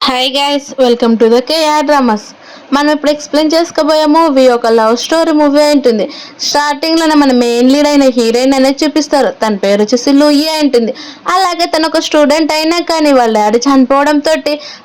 Hi guys, welcome to the KR dramas. మనం ఇప్పుడు explain చేసుకోబోయే మూవీ ఒక లవ్ స్టోరీ మూవీ ఉంటుంది. స్టార్టింగ్లోనే మన మెయిన్ లీడ్ అయిన హీరోయిన్ అనేది చూపిస్తారు. తన పేరు వచ్చేసి లూయి ఉంటుంది. అలాగే తను ఒక స్టూడెంట్ అయినా కానీ వాళ్ళ డాడీ చనిపోవడంతో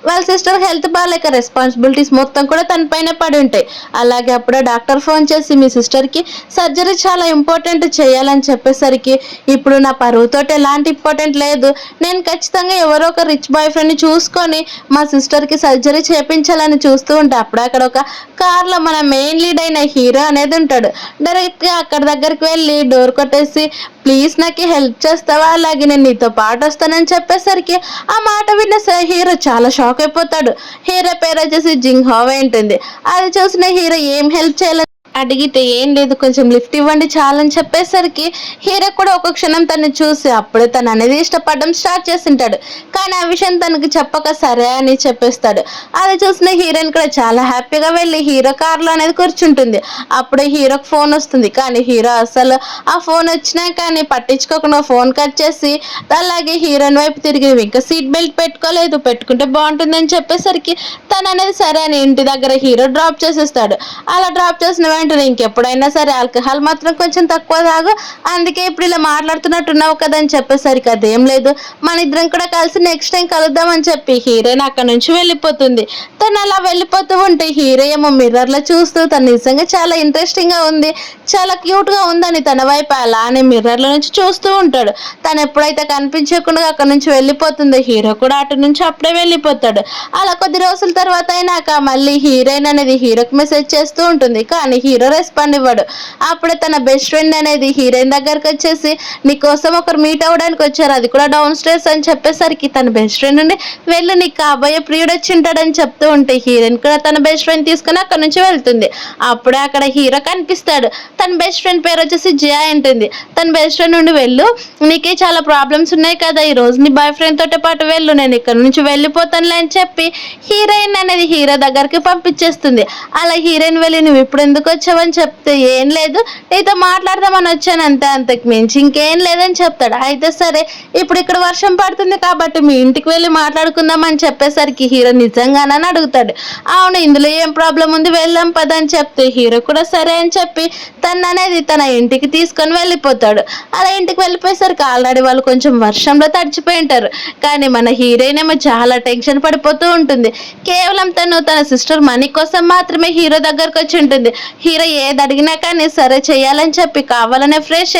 వాళ్ళ సిస్టర్ హెల్త్ బాగాలేక రెస్పాన్సిబిలిటీస్ మొత్తం కూడా తన పైన పడి ఉంటాయి. అలాగే అప్పుడే డాక్టర్ ఫోన్ చేసి మీ సిస్టర్కి సర్జరీ చాలా ఇంపార్టెంట్ చేయాలని చెప్పేసరికి ఇప్పుడు నా పరువుతోటి ఎలాంటి ఇంపార్టెంట్ లేదు, నేను ఖచ్చితంగా ఎవరో ఒక రిచ్ బాయ్ ఫ్రెండ్ని చూసుకొని మా సిస్టర్కి సర్జరీ చేయించాలని చూస్తూ ఉంటే అప్పుడు అక్కడ ఒక కార్లో మన మెయిన్ లీడ్ అయిన హీరో అనేది ఉంటాడు. డైరెక్ట్గా అక్కడ దగ్గరికి వెళ్ళి డోర్ కొట్టేసి ప్లీజ్ నాకు హెల్ప్ చేస్తావా, అలాగే నేను నీతో పాటు వస్తానని చెప్పేసరికి ఆ మాట విన్న హీరో చాలా షాక్ అయిపోతాడు. హీరో పేరు వచ్చేసి జింగ్ హోవే ఉంటుంది. అది చూసిన హీరో ఏం హెల్ప్ చేయాలని అడిగితే ఏం లేదు కొంచెం లిఫ్ట్ ఇవ్వండి చాలని చెప్పేసరికి హీరో కూడా ఒక క్షణం తను చూసి అప్పుడే తను అనేది ఇష్టపడడం స్టార్ట్ చేసింటాడు. కానీ ఆ విషయం తనకి చెప్పక సరే అని చెప్పేస్తాడు. అది చూసిన హీరోయిన్ కూడా చాలా హ్యాపీగా వెళ్ళి హీరో కార్లో అనేది కూర్చుంటుంది. అప్పుడే హీరోకి ఫోన్ వస్తుంది. కానీ హీరో అసలు ఆ ఫోన్ వచ్చినా కానీ పట్టించుకోకుండా ఫోన్ కట్ చేసి అలాగే హీరోయిన్ వైపు తిరిగి ఇంకా సీట్ బెల్ట్ పెట్టుకోలేదు, పెట్టుకుంటే బాగుంటుందని చెప్పేసరికి తను అనేది సరే అని ఇంటి దగ్గర హీరో డ్రాప్ చేసేస్తాడు. అలా డ్రాప్ చేసిన వెంటనే ఇంకెప్పుడైనా సరే ఆల్కహాల్ మాత్రం కొంచెం తక్కువ తాగు, అందుకే ఇప్పుడు ఇలా మాట్లాడుతున్నట్టున్నావు కదా అని చెప్పేసరికి అదేం లేదు మన ఇద్దరం కూడా కలిసి నెక్స్ట్ టైం కలుద్దామని చెప్పి హీరోయిన్ అక్కడ నుంచి వెళ్ళిపోతుంది. తను అలా వెళ్ళిపోతూ ఉంటే హీరో ఏమో మిర్రర్లో చూస్తూ తను నిజంగా చాలా ఇంట్రెస్టింగ్గా ఉంది, చాలా క్యూట్గా ఉందని తన వైపు అలానే మిర్రర్లో నుంచి చూస్తూ ఉంటాడు. తను ఎప్పుడైతే కనిపించకుండా అక్కడ నుంచి వెళ్ళిపోతుందో హీరో కూడా అటు నుంచి అప్పుడే వెళ్ళిపోతాడు. అలా కొద్ది రోజుల తర్వాత అయినాక మళ్ళీ హీరోయిన్ అనేది హీరోకి మెసేజ్ చేస్తూ ఉంటుంది. కానీ హీరో రెస్పాండ్ ఇవ్వడు. అప్పుడే తన బెస్ట్ ఫ్రెండ్ అనేది హీరోయిన్ దగ్గరకు వచ్చేసి నీకోసం ఒకరు మీట్ అవ్వడానికి వచ్చారు, అది కూడా డౌన్ స్టేర్స్ అని చెప్పేసరికి తన బెస్ట్ ఫ్రెండ్ నుండి వెళ్ళి నీకు కాబోయే ప్రియుడు వచ్చి ఉంటాడని చెప్తూ ఉంటే హీరోయిన్ కూడా తన బెస్ట్ ఫ్రెండ్ తీసుకుని అక్కడ నుంచి వెళ్తుంది. అప్పుడే అక్కడ హీరో కనిపిస్తాడు. తన బెస్ట్ ఫ్రెండ్ పేరు వచ్చేసి జియా ఉంటుంది. తన బెస్ట్ ఫ్రెండ్ నుండి వెళ్ళు, నీకే చాలా ప్రాబ్లమ్స్ ఉన్నాయి కదా, ఈ రోజు నీ బాయ్ ఫ్రెండ్ తోటి పాటు వెళ్ళు, నేను ఇక్కడ నుంచి వెళ్ళిపోతానులే అని చెప్పి హీరోయిన్ అనేది హీరో దగ్గరికి పంపించేస్తుంది. అలా హీరోయిన్ వెళ్ళి నువ్వు ఇప్పుడు ఎందుకు వచ్చావని చెప్తే ఏం లేదు నీతో మాట్లాడదామని వచ్చాను అంతే, అంతకు మించి ఇంకేం లేదని చెప్తాడు. అయితే సరే ఇప్పుడు ఇక్కడ వర్షం పడుతుంది కాబట్టి మీ ఇంటికి వెళ్ళి మాట్లాడుకుందామని చెప్పేసరికి హీరో నిజంగానని అడుగుతాడు. అవును ఇందులో ఏం ప్రాబ్లం ఉంది వెళ్దాం పదని చెప్తే హీరో కూడా సరే అని చెప్పి తను అనేది తన ఇంటికి తీసుకొని వెళ్ళిపోతాడు. అలా ఇంటికి వెళ్ళిపోయేసరికి ఆల్రెడీ వాళ్ళు కొంచెం వర్షంలో తడిచిపోయి ఉంటారు. కానీ మన హీరోయిన్ ఏమో చాలా టెన్షన్ పడిపోతూ ఉంటుంది. కేవలం తన సిస్టర్ మనీ కోసం మాత్రమే హీరో దగ్గరకు వచ్చి ఉంటుంది. హీరో ఏది అడిగినా కానీ సరే చేయాలని చెప్పి కావాలనే ఫ్రెష్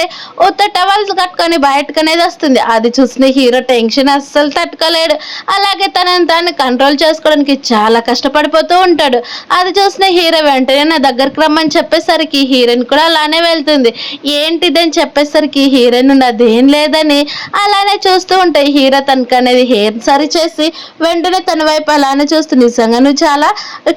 ఉత్త టవల్స్ కట్టుకొని బయటకు అనేది వస్తుంది. అది చూసిన హీరో టెన్షన్ అస్సలు తట్టుకోలేడు. అలాగే తనని తాను కంట్రోల్ చేసుకోవడానికి చాలా కష్టపడిపోతూ ఉంటాడు. అది చూసిన హీరో వెంటనే నా దగ్గరకు రమ్మని చెప్పేసరికి హీరోయిన్ కూడా అలానే వెళ్తుంది. ఏంటిదని చెప్పేసరికి హీరోయిన్ అదేం లేదని అలానే చూస్తూ ఉంటాయి. హీరో తనకు అనేది హెయిర్ సరి చేసి వెంటనే తన వైపు అలానే చూస్తూ నిజంగా నువ్వు చాలా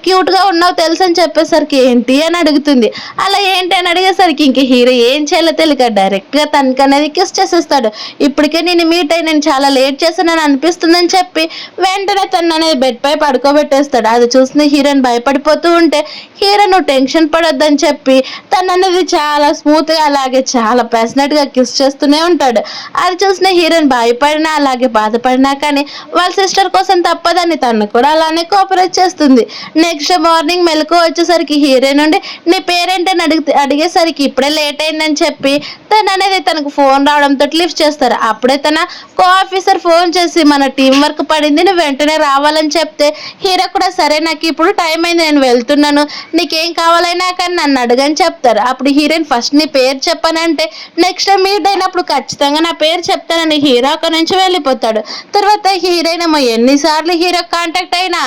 క్యూట్గా ఉన్నావు తెలుసు అని చెప్పేసరికి ఏంటి అని అడుగుతుంది. అలా ఏంటి అని అడిగేసరికి ఇంక హీరో ఏం చేయాలో తెలియక డైరెక్ట్గా తనకు అనేది కిస్ చేసేస్తాడు. ఇప్పటికే నేను మీట్ అయ్యి నేను చాలా లేట్ చేశానని అనిపిస్తుందని చెప్పి వెంటనే తను అనేది బెడ్ పై పడుకోబెట్టేస్తాడు. అది చూసిన హీరోయిన్ భయపడిపోతూ ఉంటే హీరో నువ్వు టెన్షన్ పడొద్దని చెప్పి తను అనేది చాలా స్మూత్గా అలాగే చాలా ప్యాషనెట్గా కిస్ చేస్తూనే ఉంటాడు. అది చూసిన హీరోయిన్ భయపడినా అలాగే బాధపడినా కానీ వాళ్ళ సిస్టర్ కోసం తప్పదని తను కూడా అలానే కోఆపరేట్ చేస్తుంది. నెక్స్ట్ మార్నింగ్ మెలకు వచ్చేసరికి హీరోయిన్ నుండి నీ పేరేంటని అడిగేసరికి ఇప్పుడే లేట్ అయిందని చెప్పి తను అనేది తనకు ఫోన్ రావడంతో లిఫ్ట్ చేస్తారు. అప్పుడే తన కో ఆఫీసర్ ఫోన్ చేసి మన టీం వర్క్ పడింది నువ్వు వెంటనే రావాలని చెప్తే హీరో కూడా సరే నాకు ఇప్పుడు టైం అయింది నేను వెళ్తున్నాను, నీకేం కావాలైనా కానీ నన్ను అడగని చెప్తారు. అప్పుడు హీరోయిన్ ఫస్ట్ నీ పేరు చెప్పానంటే నెక్స్ట్ టైం మీట్ అయినప్పుడు ఖచ్చితంగా నా పేరు చెప్తానని హీరో అక్కడ నుంచి వెళ్ళిపోతాడు. తర్వాత హీరోయిన్ ఏమో ఎన్నిసార్లు హీరో కాంటాక్ట్ అయినా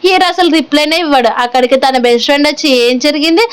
హీరో అసలు రిప్లైనే ఇవ్వడు. అక్కడికి తన బెస్ట్ ఫ్రెండ్ వచ్చి ఏం జరిగింది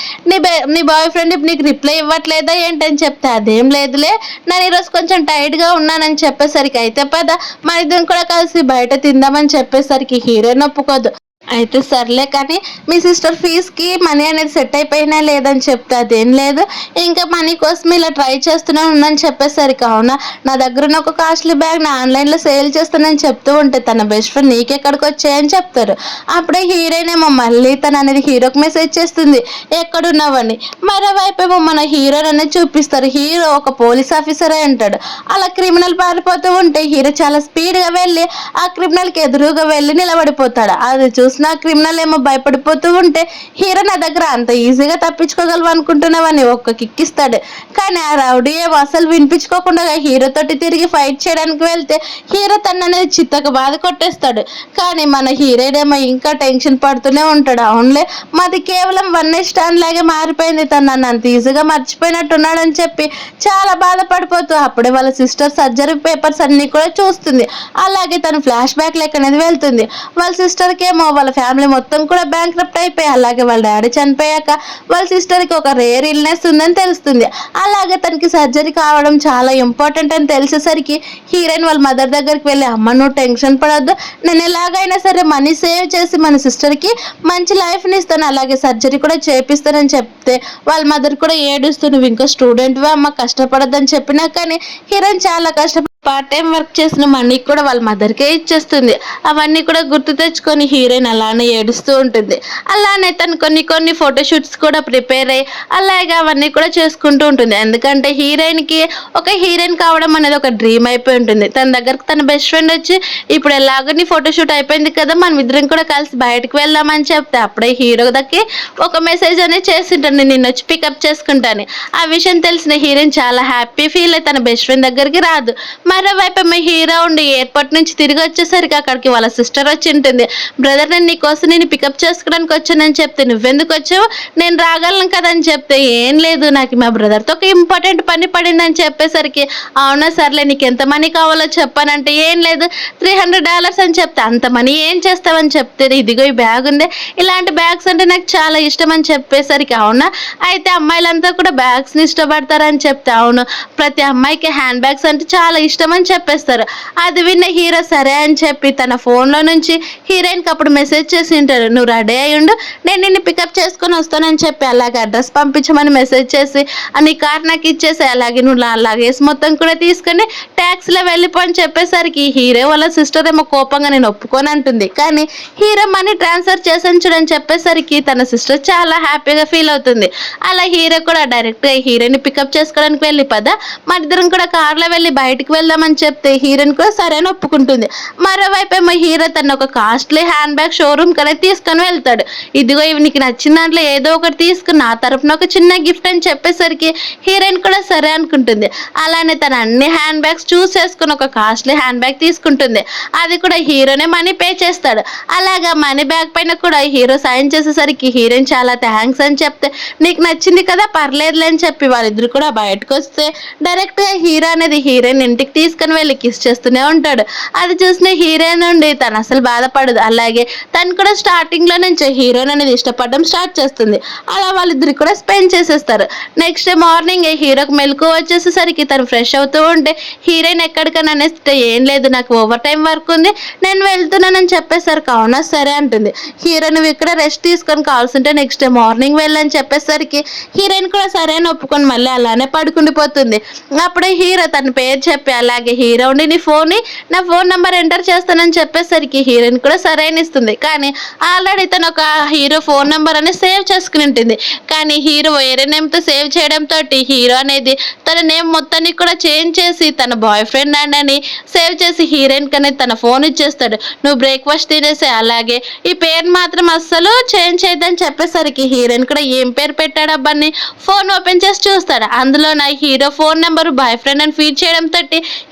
నీ బాయ్ ఫ్రెండ్ నీకు రిప్లై ఇవ్వట్లేదా ఏంటని చెప్తే అదేం లేదులే నేను ఈరోజు కొంచెం టైర్డ్గా ఉన్నానని చెప్పేసరికి అయితే పద మన ఇద్దరం కూడా కలిసి బయట తిందామని చెప్పేసరికి హీరోయిన్ ఒప్పుకోదు. అయితే సర్లే కానీ మీ సిస్టర్ ఫీజ్‌కి మనీ అనేది సెట్ అయిపోయినా లేదని చెప్తే అదేం లేదు. ఇంకా మనీ కోసం ఇలా ట్రై చేస్తూనే ఉన్నానని చెప్పేసరికి అవునా! నా దగ్గరున్న ఒక కాస్ట్‌లీ బ్యాగ్‌ని ఆన్‌లైన్‌లో సేల్ చేస్తానని చెప్తూ ఉంటే తన బెస్ట్ ఫ్రెండ్ నీకెక్కడికొచ్చాయి అని చెప్తారు. అప్పుడే హీరోయిన్ ఏమో మళ్ళీ తననేది హీరోకి మెసేజ్ చేస్తుంది ఎక్కడున్నావని. మరోవైపేమో మన హీరోని అనేది చూపిస్తారు. హీరో ఒక పోలీస్ ఆఫీసరే అంటాడు. అలా క్రిమినల్ పారిపోతూ ఉంటే హీరో చాలా స్పీడ్‌గా వెళ్ళి ఆ క్రిమినల్‌కి ఎదురుగా వెళ్ళి నిలబడిపోతాడు. అది చూసిన క్రిమినల్ ఏమో భయపడిపోతూ ఉంటే హీరో నా దగ్గర అంత ఈజీగా తప్పించుకోగలవు అనుకుంటున్నావని ఒక్క కిక్ ఇస్తాడు. కానీ ఆ రౌడీ ఏమో అసలు వినిపించుకోకుండా హీరో తోటి తిరిగి ఫైట్ చేయడానికి వెళ్తే హీరో తననేది చిత్తకు బాధ కొట్టేస్తాడు. కానీ మన హీరోయిన్ ఏమో ఇంకా టెన్షన్ పడుతూనే ఉంటాడు. అవునులే మాది కేవలం వన్ నైట్ స్టాండ్ లాగే మారిపోయింది, తను నన్ను అంత ఈజీగా మర్చిపోయినట్టున్నాడని చెప్పి చాలా బాధపడిపోతూ అప్పుడే వాళ్ళ సిస్టర్ సర్జరీ పేపర్స్ అన్ని కూడా చూస్తుంది. అలాగే తను ఫ్లాష్ బ్యాక్ లెక్క అనేది వెళ్తుంది. వాళ్ళ సిస్టర్కి ఏమో వాళ్ళ ఫ్యామిలీ మొత్తం కూడా బ్యాంక్రప్ట్ అయిపోయి అలాగే వాళ్ళ డాడీ చనిపోయాక వాళ్ళ సిస్టర్కి ఒక రేర్ ఇల్నెస్ ఉందని తెలుస్తుంది. అలాగే తనకి సర్జరీ కావడం చాలా ఇంపార్టెంట్ అని తెలిసేసరికి హీరోయిన్ వాళ్ళ మదర్ దగ్గరికి వెళ్ళి అమ్మ నువ్వు టెన్షన్ పడొద్దు, నేను ఎలాగైనా సరే మనీ సేవ్ చేసి మన సిస్టర్కి మంచి లైఫ్ని ఇస్తాను, అలాగే సర్జరీ కూడా చేపిస్తానని చెప్తే వాళ్ళ మదర్ కూడా ఏడుస్తూ నువ్వు ఇంకా స్టూడెంట్వే అమ్మ కష్టపడద్దని చెప్పినా కానీ హీరోయిన్ చాలా కష్టపడి పార్ట్ టైం వర్క్ చేసిన మనీ కూడా వాళ్ళ మదర్కే ఇచ్చేస్తుంది. అవన్నీ కూడా గుర్తు తెచ్చుకొని హీరోయిన్ అలానే ఏడుస్తూ ఉంటుంది. అలానే తను కొన్ని ఫోటోషూట్స్ కూడా ప్రిపేర్ అయ్యి అలాగే అవన్నీ కూడా చేసుకుంటూ ఉంటుంది. ఎందుకంటే హీరోయిన్కి ఒక హీరోయిన్ కావడం అనేది ఒక డ్రీమ్ అయిపోయి ఉంటుంది. తన దగ్గరకు తన బెస్ట్ ఫ్రెండ్ వచ్చి ఇప్పుడు ఎలాగో నీ ఫోటోషూట్ అయిపోయింది కదా మనం ఇద్దరం కూడా కలిసి బయటకు వెళ్దామని చెప్తే అప్పుడే హీరో దక్కి ఒక మెసేజ్ అనేది చేసింటాను నేను నిన్ను వచ్చి పికప్ చేసుకుంటాను. ఆ విషయం తెలిసిన హీరోయిన్ చాలా హ్యాపీ ఫీల్ అయ్యి తన బెస్ట్ ఫ్రెండ్ దగ్గరికి రాదు. మరోవైపు మా హీరో ఉండి ఎయిర్పోర్ట్ నుంచి తిరిగి వచ్చేసరికి అక్కడికి వాళ్ళ సిస్టర్ వచ్చి ఉంటుంది. బ్రదర్ నేను నీకోసం నేను పికప్ చేసుకోవడానికి వచ్చానని చెప్తే నువ్వెందుకు వచ్చావు, నేను రాగలను కదా అని చెప్తే ఏం లేదు నాకు మా బ్రదర్తో ఒక ఇంపార్టెంట్ పని పడిందని చెప్పేసరికి అవునా సర్లే నీకు ఎంత మనీ కావాలో చెప్పానంటే ఏం లేదు $300 అని చెప్తే అంత మనీ ఏం చేస్తావని చెప్తే ఇదిగో ఈ బ్యాగ్ ఉంది, ఇలాంటి బ్యాగ్స్ అంటే నాకు చాలా ఇష్టం అని చెప్పేసరికి అవునా అయితే అమ్మాయిలంతా కూడా బ్యాగ్స్ని ఇష్టపడతారని చెప్తే అవును ప్రతి అమ్మాయికి హ్యాండ్ బ్యాగ్స్ అంటే చాలా ఇష్టం అని చెప్పేస్తారు. అది విన్న హీరో సరే అని చెప్పి తన ఫోన్లో నుంచి హీరోయిన్కి అప్పుడు మెసేజ్ చేసి ఉంటాడు నువ్వు రెడీ అయ్యి ఉండు నేను నిన్ను పికప్ చేసుకొని వస్తానని చెప్పి అలాగే అడ్రస్ పంపించమని మెసేజ్ చేసి నీ కార్ నాకు ఇచ్చేసి అలాగే నువ్వు లగేజ్ మొత్తం కూడా తీసుకొని ట్యాక్సీలో వెళ్ళిపో అని చెప్పేసరికి హీరో వాళ్ళ సిస్టర్ ఏమో కోపంగా నేను ఒప్పుకొని అంటుంది. కానీ హీరో మనీ ట్రాన్స్ఫర్ చేసాను చూడని చెప్పేసరికి తన సిస్టర్ చాలా హ్యాపీగా ఫీల్ అవుతుంది. అలా హీరో కూడా డైరెక్ట్గా హీరోని పికప్ చేసుకోవడానికి వెళ్ళి పదా మా ఇద్దరం కూడా కార్లో వెళ్ళి బయటకు వెళ్దామని చెప్తే హీరోయిన్ కూడా సరే అని ఒప్పుకుంటుంది. మరోవైపు ఏమో హీరో తన ఒక కాస్ట్లీ హ్యాండ్ బ్యాగ్ షోరూమ్ కనే తీసుకొని వెళ్తాడు. ఇదిగో ఇవి నీకు నచ్చిన దాంట్లో ఏదో ఒకటి తీసుకుని నా తరపున ఒక చిన్న గిఫ్ట్ అని చెప్పేసరికి హీరోయిన్ కూడా సరే అనుకుంటుంది. అలానే తన అన్ని హ్యాండ్ బ్యాగ్స్ చూస్ చేసుకుని ఒక కాస్ట్లీ హ్యాండ్ బ్యాగ్ తీసుకుంటుంది. అది కూడా హీరోనే మనీ పే చేస్తాడు. అలాగా మనీ బ్యాగ్ పైన కూడా హీరో సైన్ చేసేసరికి హీరోయిన్ చాలా థ్యాంక్స్ అని చెప్తే నీకు నచ్చింది కదా పర్లేదులే అని చెప్పి వాళ్ళిద్దరు కూడా బయటకు వస్తే డైరెక్ట్గా హీరో అనేది హీరోయిన్ ఇంటికి తీసుకుని వెళ్ళి కిస్ చేస్తూనే ఉంటాడు. అది చూసిన హీరోయిన్ నుండి తను అసలు బాధపడదు. అలాగే తను కూడా స్టార్టింగ్ లో నుంచి హీరోయిన్ అనేది ఇష్టపడడం స్టార్ట్ చేస్తుంది. అలా వాళ్ళిద్దరు కూడా స్పెండ్ చేసేస్తారు. నెక్స్ట్ డే మార్నింగ్ హీరోకి మెలకు వచ్చేసేసరికి తను ఫ్రెష్ అవుతూ ఉంటే హీరోయిన్ ఎక్కడికని అనేస్తే ఏం లేదు నాకు ఓవర్ టైం వర్క్ ఉంది నేను వెళ్తున్నానని చెప్పేసరికి అవునా సరే అంటుంది. హీరో నువ్వు ఇక్కడ రెస్ట్ తీసుకొని కావాల్సింటే నెక్స్ట్ డే మార్నింగ్ వెళ్ళని చెప్పేసరికి హీరోయిన్ కూడా సరే అని ఒప్పుకొని మళ్ళీ అలానే పడుకుండిపోతుంది. అప్పుడే హీరో తన పేరు చెప్పి అలాగే హీరో ఉండి నీ నా ఫోన్ నెంబర్ ఎంటర్ చేస్తానని చెప్పేసరికి హీరోయిన్ కూడా సరైన ఇస్తుంది. కానీ ఆల్రెడీ తను ఒక హీరో ఫోన్ నెంబర్ అనేది సేవ్ చేసుకుని ఉంటుంది. కానీ హీరో వేరే నేమ్తో సేవ్ చేయడంతో హీరో అనేది తన నేమ్ మొత్తాన్ని కూడా చేంజ్ చేసి తన బాయ్ ఫ్రెండ్ అని సేవ్ చేసి హీరోయిన్ అనేది తన ఫోన్ ఇచ్చేస్తాడు. నువ్వు బ్రేక్ఫాస్ట్ తినేసి అలాగే ఈ పేరు మాత్రం అస్సలు చేంజ్ చేయదని చెప్పేసరికి హీరోయిన్ కూడా ఏం పేరు పెట్టాడబ్బని ఫోన్ ఓపెన్ చేసి చూస్తాడు. అందులో నా hero phone number boy friend అని ఫీడ్ చేయడంతో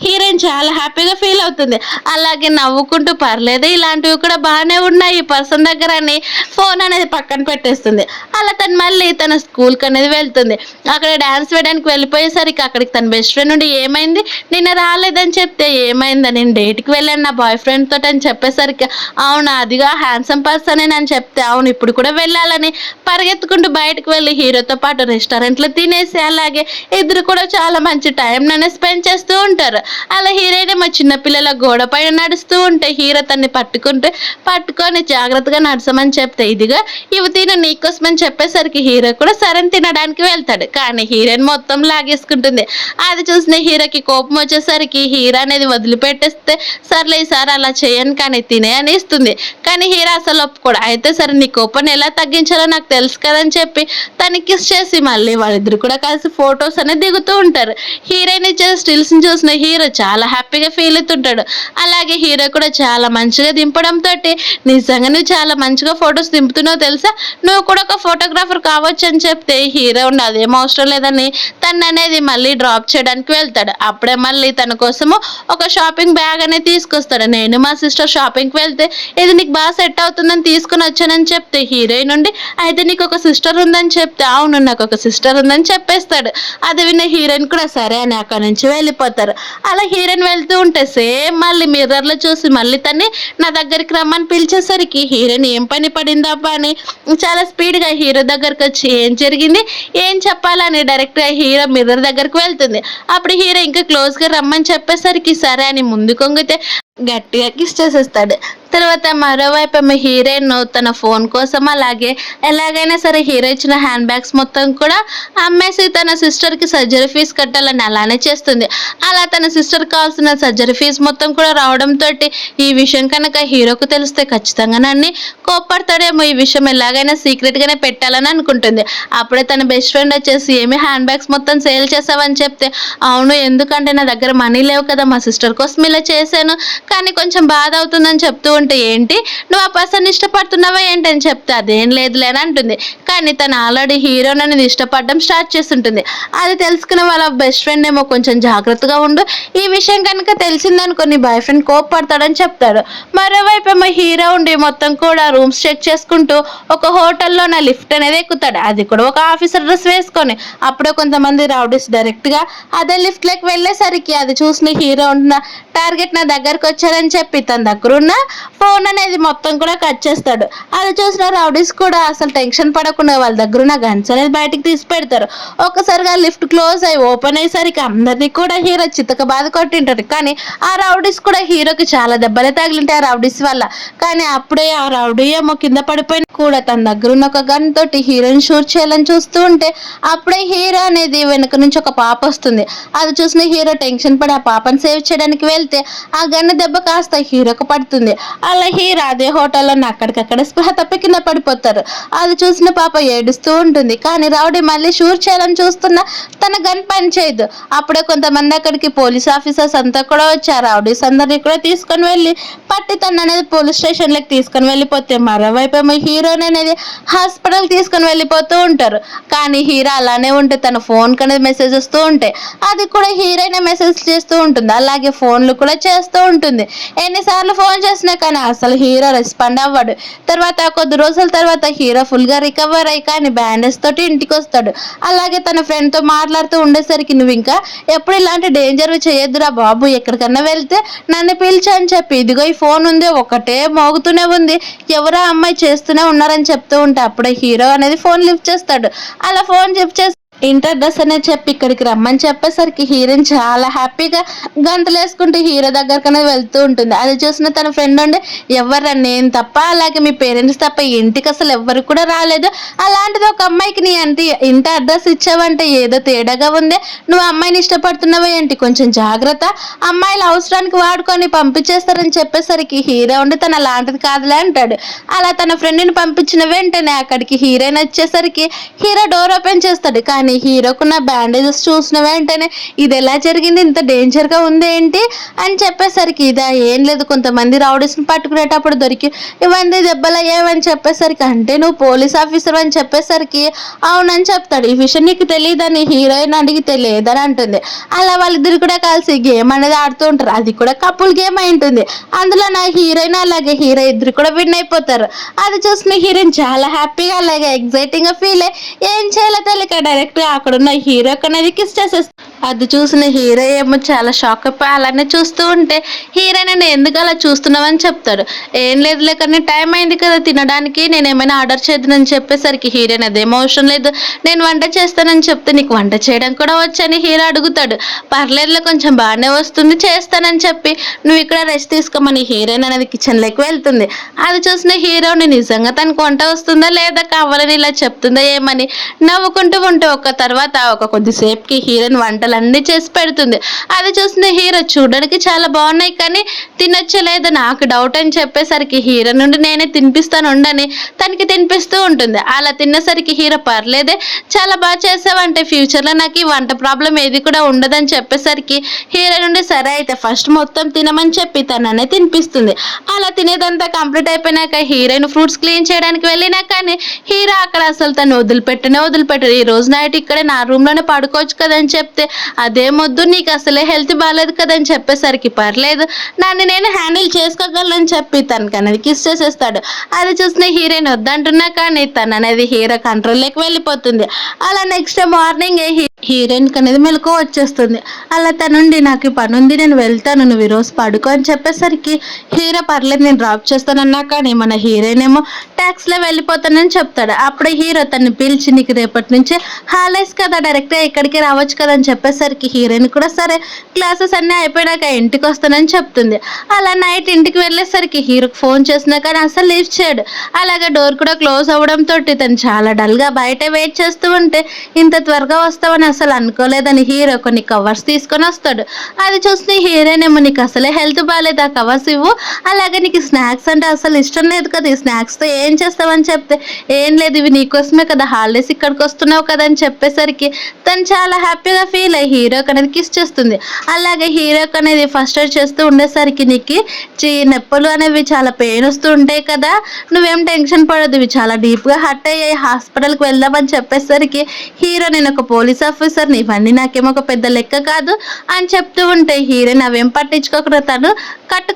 హీరోయిన్ చాలా హ్యాపీగా ఫీల్ అవుతుంది. అలాగే నవ్వుకుంటూ పర్లేదు ఇలాంటివి కూడా బాగానే ఉన్నాయి ఈ పర్సన్ దగ్గర అని ఫోన్ అనేది పక్కన పెట్టేస్తుంది. అలా తను మళ్ళీ తన స్కూల్కి అనేది వెళ్తుంది. అక్కడ డ్యాన్స్ వేయడానికి వెళ్ళిపోయేసరికి అక్కడికి తన బెస్ట్ ఫ్రెండ్ నుండి ఏమైంది నిన్న రాలేదని చెప్తే ఏమైందని నేను డేట్కి వెళ్ళాను నా బాయ్ ఫ్రెండ్ తోటి అని చెప్పేసరికి అవునా అదిగా హ్యాండ్సమ్ పర్సన్ అని చెప్తే అవును ఇప్పుడు కూడా వెళ్ళాలని పరిగెత్తుకుంటూ బయటకు వెళ్ళి హీరోతో పాటు రెస్టారెంట్లో తినేసి అలాగే ఇద్దరు కూడా చాలా మంచి టైం స్పెండ్ చేస్తూ ఉంటారు. చూపిస్తారు. అలా హీరోయిన్ మా చిన్నపిల్లల గోడ పైన నడుస్తూ ఉంటే హీరో తన్ని పట్టుకొని జాగ్రత్తగా నడసమని చెప్తే, ఇదిగా ఇవి తిను నీకోసమని చెప్పేసరికి హీరో కూడా సరే తినడానికి వెళ్తాడు. కానీ హీరోయిన్ మొత్తం లాగేసుకుంటుంది. అది చూసిన హీరోకి కోపం వచ్చేసరికి హీరో అనేది వదిలిపెట్టేస్తే, సర్లే ఈసారి అలా చేయను కానీ తినే అని ఇస్తుంది. కానీ హీరో అసలు ఒప్పుకోడు. అయితే సరే నీ కోపాన్ని ఎలా తగ్గించాలో నాకు తెలుసు కదని చెప్పి తనకి కిస్ చేసి మళ్ళీ వాళ్ళిద్దరు కూడా కలిసి ఫొటోస్ అనేది దిగుతూ ఉంటారు. హీరోయిన్ ఇచ్చే స్టిల్స్ ని చూసిన హీరో చాలా హ్యాపీగా ఫీల్ అవుతుంటాడు. అలాగే హీరో కూడా చాలా మంచిగా దింపడంతో, నిజంగా నువ్వు చాలా మంచిగా ఫొటోస్ దింపుతున్నావు తెలుసా, నువ్వు కూడా ఒక ఫోటోగ్రాఫర్ కావచ్చు అని చెప్తే హీరో ఉండి అదేం అవసరం లేదని తను అనేది మళ్ళీ డ్రాప్ చేయడానికి వెళ్తాడు. అప్పుడే మళ్ళీ తన కోసము ఒక షాపింగ్ బ్యాగ్ అనేది తీసుకొస్తాడు. నేను మా సిస్టర్ షాపింగ్కి వెళ్తే ఇది నీకు బాగా సెట్ అవుతుందని తీసుకుని వచ్చానని చెప్తే హీరోయిన్ నుండి, అయితే నీకు ఒక సిస్టర్ ఉందని చెప్తే, అవును నాకు ఒక సిస్టర్ ఉందని చెప్పేస్తాడు. అది విన్న హీరోయిన్ కూడా సరే అని అక్కడి నుంచి వెళ్ళిపోతారు. అలా హీరోయిన్ వెళ్తూ ఉంటే సేమ్ మళ్ళీ మిర్రర్లో చూసి మళ్ళీ తన్ని నా దగ్గరికి రమ్మని పిలిచేసరికి హీరోయిన్ ఏం పని పడిందబ్బా అని చాలా స్పీడ్గా హీరో దగ్గరకు వచ్చి ఏం జరిగింది ఏం చెప్పాలని డైరెక్ట్గా హీరో మిర్రర్ దగ్గరకు వెళ్తుంది. అప్పుడు హీరో ఇంకా క్లోజ్గా రమ్మని చెప్పేసరికి సరే అని ముందు కొంగితే గట్టిగా కిస్ చేసేస్తాడు. తర్వాత మరోవైపు ఏమో హీరోయిన్ తన ఫోన్ కోసం అలాగే ఎలాగైనా సరే హీరో ఇచ్చిన హ్యాండ్ బ్యాగ్స్ మొత్తం కూడా అమ్మేసి తన సిస్టర్కి సర్జరీ ఫీజు కట్టాలని అలానే చేస్తుంది. అలా తన సిస్టర్ కావాల్సిన సర్జరీ ఫీజు మొత్తం కూడా రావడంతో ఈ విషయం కనుక హీరోకు తెలిస్తే ఖచ్చితంగా నన్ను కోప్పడతాడేమో, ఈ విషయం ఎలాగైనా సీక్రెట్గానే పెట్టాలని అనుకుంటుంది. అప్పుడే తన బెస్ట్ ఫ్రెండ్ వచ్చేసి ఏమి హ్యాండ్ బ్యాగ్స్ మొత్తం సేల్ చేసావని చెప్తే, అవును ఎందుకంటే నా దగ్గర మనీ లేవు కదా, మా సిస్టర్ కోసం ఇలా చేశాను కానీ కొంచెం బాధ అవుతుందని చెప్తూ ఉంటే, ఏంటి నువ్వు ఆ పర్సన్ ఇష్టపడుతున్నావా ఏంటని చెప్తే అదేం లేదులే అని అంటుంది. కానీ తను ఆల్రెడీ హీరోని అనేది ఇష్టపడడం స్టార్ట్ చేస్తుంటుంది. అది తెలుసుకున్న వాళ్ళ బెస్ట్ ఫ్రెండ్ ఏమో కొంచెం జాగ్రత్తగా ఉండు, ఈ విషయం కనుక తెలిసిందనుకో నీ బాయ్ ఫ్రెండ్ కోప్పడతాడని చెప్తాడు. మరోవైపు ఏమో హీరో ఉండి మొత్తం కూడా రూమ్స్ చెక్ చేసుకుంటూ ఒక హోటల్లో నా లిఫ్ట్ అనేది ఎక్కుతాడు. అది కూడా ఒక ఆఫీసర్ డ్రెస్ వేసుకొని. అప్పుడే కొంతమంది రౌడీస్ డైరెక్ట్గా అదే లిఫ్ట్లోకి వెళ్ళేసరికి అది చూసిన హీరో ఉన్న టార్గెట్ నా దగ్గరకు వచ్చారని చెప్పి తన దగ్గర ఉన్న ఫోన్ అనేది మొత్తం కూడా కట్ చేస్తాడు. అది చూసిన రౌడీస్ కూడా అసలు టెన్షన్ పడకుండా వాళ్ళ దగ్గర ఉన్న గన్స్ అనేది బయటికి తీసి పెడతారు. ఒక్కసారిగా లిఫ్ట్ క్లోజ్ అయ్యి ఓపెన్ అయ్యేసరికి అందరినీ కూడా హీరో చితక బాధ కొట్టింటారు. కానీ ఆ రౌడీస్ కూడా హీరోకి చాలా దెబ్బలే తగిలింటాయి ఆ రౌడీస్ వల్ల. కానీ అప్పుడే ఆ రౌడీ ఏమో కింద పడిపోయిన కూడా తన దగ్గర ఉన్న ఒక గన్ తోటి హీరోని షూట్ చేయాలని చూస్తూ ఉంటే అప్పుడే హీరో అనేది వెనుక నుంచి ఒక పాప వస్తుంది. అది చూసిన హీరో టెన్షన్ పడి ఆ పాపని సేవ్ చేయడానికి వెళ్తే ఆ గన్ను దెబ్బ కాస్త హీరోకు పడుతుంది. అలా హీరో అదే హోటల్లో అక్కడికక్కడ స్పృహ తప్పి కింద పడిపోతారు. అది చూసిన పాప ఏడుస్తూ ఉంటుంది. కానీ రౌడీ మళ్ళీ షూట్ చేయాలని చూస్తున్నా తన గన్ పని చేయదు. అప్పుడే కొంతమంది అక్కడికి పోలీస్ ఆఫీసర్స్ అంతా కూడా వచ్చారు. రౌడీస్ అందరినీ కూడా తీసుకొని వెళ్ళి పట్టి తను అనేది పోలీస్ స్టేషన్లోకి తీసుకొని వెళ్ళిపోతే మరోవైపు ఏమో హీరోని అనేది హాస్పిటల్ తీసుకొని వెళ్ళిపోతూ ఉంటారు. కానీ హీరో అలానే ఉంటే తన ఫోన్ అనేది మెసేజ్ వస్తూ ఉంటాయి. అది కూడా హీరోయిన్ మెసేజ్ చేస్తూ ఉంటుంది. అలాగే ఫోన్లు కూడా చేస్తూ ఉంటుంది. ఎన్నిసార్లు ఫోన్ చేసినా కానీ అసలు హీరో రెస్పాండ్ అవ్వడు. తర్వాత కొద్ది రోజుల తర్వాత హీరో ఫుల్గా రికవర్ అయ్యి కానీ బ్యాండేజ్ తోటి ఇంటికి వస్తాడు. అలాగే తన ఫ్రెండ్తో మాట్లాడుతూ ఉండేసరికి, నువ్వు ఇంకా ఎప్పుడు ఇలాంటి డేంజర్ చేయొద్దురా బాబు, ఎక్కడికన్నా వెళ్తే నన్ను పిలిచి అని చెప్పి, ఇదిగో ఈ ఫోన్ ఉంది ఒకటే మోగుతూనే ఉంది, ఎవరో అమ్మాయి చేస్తూనే ఉన్నారని చెప్తూ ఉంటే అప్పుడే హీరో అనేది ఫోన్ లిఫ్ట్ చేస్తాడు. అలా ఫోన్ లిఫ్ట్ చేసి ఇంటర్ డ్రెస్ అనేది చెప్పి ఇక్కడికి రమ్మని చెప్పేసరికి హీరోయిన్ చాలా హ్యాపీగా గంతులు వేసుకుంటూ హీరో దగ్గరకు అనేది వెళ్తూ ఉంటుంది. అది చూసిన తన ఫ్రెండ్ ఉండి, ఎవరు నేను తప్ప అలాగే మీ పేరెంట్స్ తప్ప ఇంటికి అసలు ఎవ్వరు కూడా రాలేదు, అలాంటిది ఒక అమ్మాయికి నీ అంటే ఇంటి అడ్రస్ ఇచ్చావంటే ఏదో తేడాగా ఉందే, నువ్వు అమ్మాయిని ఇష్టపడుతున్నావా ఏంటి, కొంచెం జాగ్రత్త, అమ్మాయిలు అవసరానికి వాడుకొని పంపించేస్తారని చెప్పేసరికి హీరో ఉండి తన అలాంటిది కాదులే అంటాడు. అలా తన ఫ్రెండ్ని పంపించిన వెంటనే అక్కడికి హీరోయిన్ వచ్చేసరికి హీరో డోర్ ఓపెన్ చేస్తాడు. కానీ హీరోకున్న బ్యాండేజెస్ చూసిన వెంటనే ఇది ఎలా జరిగింది, ఇంత డేంజర్గా ఉంది ఏంటి అని చెప్పేసరికి, ఇదా ఏం లేదు కొంతమంది రౌడీస్ని పట్టుకునేటప్పుడు దొరికి ఇవన్నీ దెబ్బలు అయ్యావని చెప్పేసరికి, అంటే నువ్వు పోలీస్ ఆఫీసర్ అని చెప్పేసరికి అవునని చెప్తాడు. ఈ విషయం నీకు తెలియదని హీరోయిన్ అడిగితే లేదని అంటుంది. అలా వాళ్ళిద్దరు కూడా కలిసి గేమ్ అనేది ఆడుతూ ఉంటారు. అది కూడా కపుల్ గేమ్ అయి ఉంటుంది. అందులో నా హీరోయిన్ అలాగే హీరో ఇద్దరు కూడా విన్ అయిపోతారు. అది చూసిన హీరోయిన్ చాలా హ్యాపీగా అలాగే ఎగ్జైటింగ్గా ఫీల్ అయ్యి ఏం చేయాలో తెలియక డైరెక్ట్ అక్కడ ఉన్న హీరోకి అనేది కిస్ చేసేస్తుంది. అది చూసిన హీరో ఏమో చాలా షాక్ అయిపోయి అలానే చూస్తూ ఉంటే హీరోయిన్ నన్ను ఎందుకు అలా చూస్తున్నావని చెప్తాడు. ఏం లేదులే కానీ టైం అయింది కదా తినడానికి, నేను ఏమైనా ఆర్డర్ చేద్దానని చెప్పేసరికి హీరోయిన్ అదేం అవసరం లేదు, నేను వంట చేస్తానని చెప్తే నీకు వంట చేయడం కూడా వచ్చని హీరో అడుగుతాడు. పర్లేదులే కొంచెం బాగానే వస్తుంది చేస్తానని చెప్పి నువ్వు ఇక్కడ రెస్ట్ తీసుకోమని హీరోయిన్ అనేది కిచెన్లోకి వెళ్తుంది. అది చూసిన హీరోని నిజంగా తనకు వంట వస్తుందా లేదా కావాలని ఇలా చెప్తుందా ఏమని నవ్వుకుంటూ ఉంటే ఒక కొద్దిసేపుకి హీరోయిన్ వంటలన్నీ చేసి పెడుతుంది. అది చూసిన హీరో చూడడానికి చాలా బాగున్నాయి కానీ తినొచ్చో లేదో నాకు డౌట్ అని చెప్పేసరికి హీరో నుండి నేనే తినిపిస్తాను ఉండని తనకి తినిపిస్తూ ఉంటుంది. అలా తినేసరికి హీరో పర్లేదే చాలా బాగా చేసావంటే ఫ్యూచర్లో నాకు ఈ వంట ప్రాబ్లం ఏది కూడా ఉండదని చెప్పేసరికి హీరో నుండి సరే అయితే ఫస్ట్ మొత్తం తినమని చెప్పి తననే తినిపిస్తుంది. అలా తినేదంతా కంప్లీట్ అయిపోయినాక హీరోయిన్ ఫ్రూట్స్ క్లీన్ చేయడానికి వెళ్ళినా కానీ హీరో అక్కడ అసలు తను వదిలిపెట్టరు. ఈ రోజు నైట్ ఇక్కడే నా రూమ్లోనే పడుకోవచ్చు కదని చెప్తే అదేమొద్దు నీకు అసలే హెల్త్ బాగాలేదు కదని చెప్పేసరికి పర్లేదు నన్ను నేను హ్యాండిల్ చేసుకోగలను చెప్పి తనకు అనేది కిస్ చేసేస్తాడు. అది చూసిన హీరోయిన్ వద్దంటున్నా కానీ తను అనేది హీరో కంట్రోల్లోకి వెళ్ళిపోతుంది. అలా నెక్స్ట్ మార్నింగ్ హీరోయిన్కి అనేది మెలకు వచ్చేస్తుంది. అలా తనుండి నాకు ఈ పని ఉంది నేను వెళ్తాను నువ్వు ఈరోజు పడుకో అని చెప్పేసరికి హీరో పర్లేదు నేను డ్రాప్ చేస్తానన్నా కానీ మన హీరోయిన్ ఏమో ట్యాక్స్లో వెళ్ళిపోతానని చెప్తాడు. అప్పుడే హీరో తను పిలిచి నీకు రేపటి నుంచి హాలిడేస్ కదా డైరెక్ట్గా ఇక్కడికి రావచ్చు కదా అని చెప్పేసరికి హీరోయిన్ కూడా సరే క్లాసెస్ అన్నీ అయిపోయాక ఇంటికి వస్తానని చెప్తుంది. అలా నైట్ ఇంటికి వెళ్ళేసరికి హీరోకి ఫోన్ చేసినా కానీ అసలు లిఫ్ట్ చేయడు. అలాగే డోర్ కూడా క్లోజ్ అవ్వడంతో తను చాలా డల్గా బయట వెయిట్ చేస్తూ ఉంటే ఇంత త్వరగా వస్తావని అసలు అనుకోలేదని హీరో కొన్ని కవర్స్ తీసుకొని వస్తాడు. అది చూసి హీరోయిన్ ఏమో నీకు అసలే హెల్త్ బాగాలేదు ఆ కవర్స్ ఇవ్వు, అలాగే నీకు స్నాక్స్ అంటే అసలు ఇష్టం లేదు కదా ఈ స్నాక్స్తో ఏం చేస్తావని చెప్తే ఏం లేదు ఇవి నీకోసమే కదా హాలిడేస్ ఇక్కడికి వస్తున్నావు కదా అని చెప్పేసరికి తను చాలా హ్యాపీగా ఫీల్ అయ్యి హీరోకి అనేది కిస్ చేస్తుంది. అలాగే హీరోకి అనేది ఫస్ట్ ఎయిడ్ చేస్తూ ఉండేసరికి నీకు నొప్పులు అనేవి చాలా పెయిన్ వస్తూ ఉంటాయి కదా నువ్వేం టెన్షన్ పడదు ఇవి చాలా డీప్గా హర్ట్ అయ్యాయి హాస్పిటల్కి వెళ్దామని చెప్పేసరికి హీరో నేను ఒక పోలీస్ ఆఫీసర్ని ఇవన్నీ నాకేమో ఒక పెద్ద లెక్క కాదు అని చెప్తూ ఉంటే హీరోయిన్ అవేం పట్టించుకోకుండా తను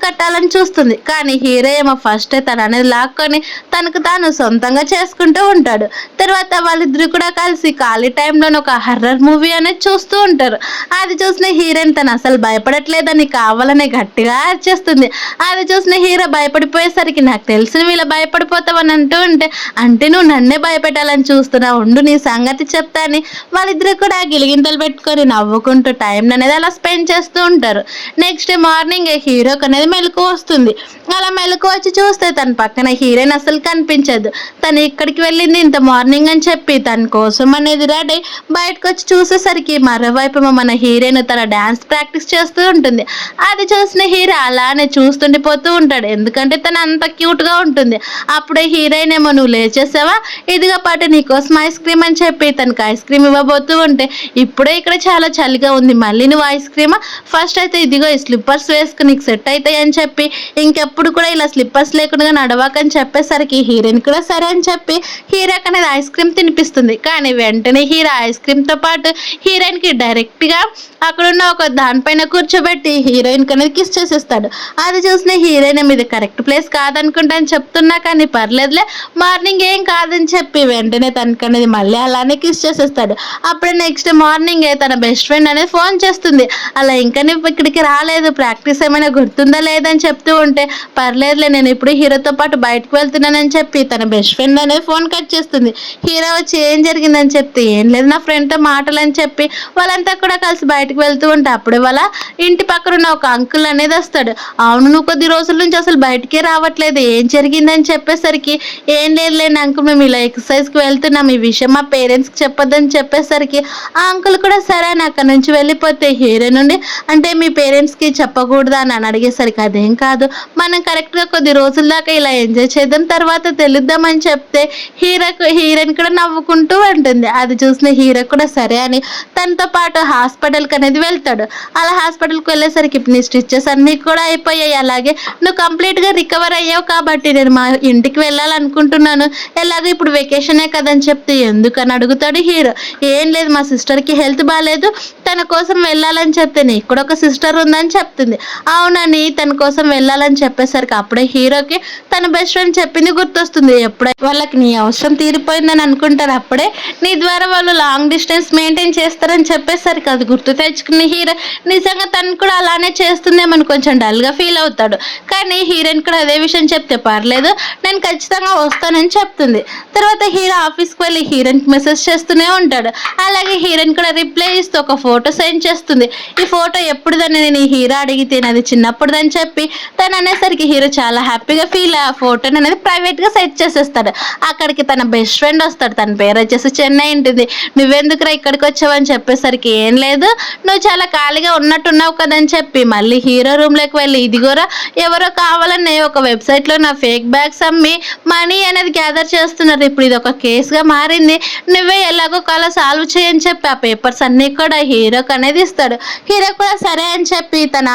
కట్టాలని చూస్తుంది. కానీ హీరో ఏమో ఫస్ట్ తను అనేది లాక్కొని తనకు తాను సొంతంగా చేసుకుంటూ ఉంటాడు. తర్వాత వాళ్ళిద్దరు కూడా కలిసి ఖాళీ టైంలో ఒక హర్రర్ మూవీ అనేది చూస్తూ ఉంటారు. అది చూసిన హీరోయిన్ తను అసలు భయపడట్లేదని కావాలనే గట్టిగా అరిచేస్తుంది. అది చూసిన హీరో భయపడిపోయేసరికి నాకు తెలిసిన వీళ్ళ భయపడిపోతావని అంటూ ఉంటే అంటే నువ్వు నన్నే భయపెట్టాలని చూస్తున్నావు ఉండు నీ సంగతి చెప్తా అని వాళ్ళిద్దరు కూడా గిలిగింతలు పెట్టుకొని నవ్వుకుంటూ టైం అనేది అలా స్పెండ్ చేస్తూ ఉంటారు. నెక్స్ట్ డే మార్నింగ్ హీరోకి అనేది మెలకు వస్తుంది. అలా మెలకు వచ్చి చూస్తే తన పక్కన హీరోయిన్ అసలు కనిపించదు. తను ఇక్కడికి వెళ్ళింది ఇంత మార్నింగ్ అని చెప్పి తన కోసం అనేది రెడీ బయటకు వచ్చి చూసేసరికి మరోవైపు మన హీరోయిన్ తన డాన్స్ ప్రాక్టీస్ చేస్తూ ఉంటుంది. అది చూసిన హీరో అలానే చూస్తుండిపోతూ ఉంటాడు ఎందుకంటే తను అంత క్యూట్గా ఉంటుంది. అప్పుడే హీరోయిన్ ఏమో నువ్వు లేచేసావా ఇదిగా పాటు నీకోసం ఐస్ క్రీమ్ అని చెప్పి తనకు ఐస్ క్రీమ్ ఇవ్వబోతూ ఉంటే ఇప్పుడే ఇక్కడ చాలా చలిగా ఉంది మళ్ళీ నువ్వు ఐస్ క్రీమా ఫస్ట్ అయితే ఇదిగో ఈ స్లిప్పర్స్ వేసుకుని నీకు సెట్ అవుతాయి అని చెప్పి ఇంకెప్పుడు కూడా ఇలా స్లిప్పర్స్ లేకుండా నడవాకని చెప్పేసరికి హీరోయిన్ కూడా సరే అని చెప్పి హీరోకి అనేది ఐస్ క్రీమ్ తినిపిస్తుంది. కానీ వెంటనే హీరో ఐస్ క్రీమ్తో పాటు హీరోయిన్కి డైరెక్ట్గా అక్కడున్న ఒక దానిపైన కూర్చోబెట్టి హీరోయిన్కి అనేది కిస్ చేసేస్తాడు. అది చూసిన హీరోయిన్ మీద కరెక్ట్ ప్లేస్ కాదనుకుంటా అని చెప్తున్నా కానీ పర్లేదులే మార్నింగ్ ఏం కాదని చెప్పి వెంటనే తనకు అనేది మళ్ళీ అలానే కిస్ చేసేస్తాడు. అప్పుడే నెక్స్ట్ మార్నింగ్ తన బెస్ట్ ఫ్రెండ్ అనేది ఫోన్ చేస్తుంది. అలా ఇంకా నువ్వు ఇక్కడికి రాలేదు ప్రాక్టీస్ ఏమైనా గుర్తుందా లేదని చెప్తూ ఉంటే పర్లేదులే నేను ఇప్పుడు హీరోతో పాటు బయటకు వెళ్తున్నానని చెప్పి తన బెస్ట్ ఫ్రెండ్ అనేది ఫోన్ కట్ చేస్తుంది. హీరో వచ్చి ఏం జరిగిందని చెప్తే ఏం లేదు నా ఫ్రెండ్తో మాటలు అని చెప్పి వాళ్ళంతా కూడా కలిసి బయటకు వెళ్తూ ఉంటే అప్పుడే వాళ్ళ ఇంటి పక్కన ఉన్న ఒక అంకుల్ అనేది వస్తాడు. అవును నువ్వు కొద్ది రోజుల నుంచి అసలు బయటికే రావట్లేదు ఏం జరిగిందని చెప్పేసరికి ఏం లేదులేండి అంకుల్ మేము ఇలా ఎక్సర్సైజ్కి వెళ్తున్నాం ఈ విషయం మా పేరెంట్స్కి చెప్పొద్దని చెప్పేసరికి ఆ అంకుల్ కూడా సరే అని అక్కడ నుంచి వెళ్ళిపోతే హీరో నుండి అంటే మీ పేరెంట్స్కి చెప్పకూడదా అని అడిగేసరికి అదేం కాదు మనం కరెక్ట్గా కొద్ది రోజుల దాకా ఇలా ఎంజాయ్ చేద్దాం తర్వాత తెలుద్దామని చెప్తే హీరోయిన్ కూడా నవ్వుకుంటూ ఉంటుంది. అది చూసిన హీరో కూడా సరే అని తనతో పాటు హాస్పిటల్కి అనేది వెళ్తాడు. అలా హాస్పిటల్కి వెళ్ళేసరికి నీ స్టిచెస్ అన్నీ కూడా అయిపోయాయి అలాగే నువ్వు కంప్లీట్గా రికవర్ అయ్యావు కాబట్టి నేను మా ఇంటికి వెళ్ళాలనుకుంటున్నాను ఎలాగో ఇప్పుడు వెకేషనే కదని చెప్తే ఎందుకని అడుగుతాడు హీరో. ఏం లేదు మా సిస్టర్కి హెల్త్ బాగాలేదు తన కోసం వెళ్ళాలని చెప్తే నీకు కూడా ఒక సిస్టర్ ఉందని చెప్తుంది. అవునని తన కోసం వెళ్ళాలని చెప్పేసరికి అప్పుడే హీరోకి తన బెస్ట్ ఫ్రెండ్ చెప్పింది గుర్తొస్తుంది. ఎప్పుడైతే వాళ్ళకి నీ అవసరం తీరిపోయిందని అనుకుంటారు అప్పుడే నీ ద్వారా వాళ్ళు లాంగ్ డిస్టెన్స్ మెయింటైన్ చేస్తారని చెప్పేసరికి అది గుర్తు తెచ్చుకున్న హీరో నిజంగా తను కూడా అలానే చేస్తుందేమని కొంచెం డల్గా ఫీల్ అవుతాడు. కానీ హీరోయిన్ కూడా అదే విషయం చెప్తే పర్లేదు నేను ఖచ్చితంగా వస్తానని చెప్తుంది. తర్వాత హీరో ఆఫీస్కి వెళ్ళి హీరోయిన్కి మెసేజ్ చేస్తూనే ఉంటాడు. అలాగే హీరోయిన్ కూడా రిప్లై ఇస్తూ ఒక ఫోటో సెండ్ చేస్తుంది. ఈ ఫోటో ఎప్పుడుదని నేను ఈ హీరో అడిగితే అది చిన్నప్పుడుదని చెప్పి తను అనేసరికి హీరో చాలా హ్యాపీగా ఫీల్ ఆ ఫోటోని అనేది ప్రైవేట్గా సెట్ చేసేస్తాడు. అక్కడికి తన బెస్ట్ ఫ్రెండ్ వస్తాడు. తన పేరు వచ్చేసి చెన్నై ఉంటుంది. నువ్వెందుకురా ఇక్కడికి వచ్చావని చెప్పేసరికి ఏం లేదు నువ్వు చాలా ఖాళీగా ఉన్నట్టున్నావు కదని చెప్పి మళ్ళీ హీరో రూమ్లోకి వెళ్ళి ఇదిగోరా ఎవరో కావాలని ఒక వెబ్సైట్లో నా ఫేక్ బ్యాగ్స్ అమ్మి మనీ అనేది గ్యాదర్ చేస్తున్నారు. ఇప్పుడు ఇది ఒక కేసుగా మారింది. నువ్వే ఎలాగో కలా సాల్వ్ చేయని చెప్పి ఆ పేపర్స్ అన్నీ కూడా హీరోకి అనేది ఇస్తాడు. హీరో కూడా సరే అని చెప్పి తన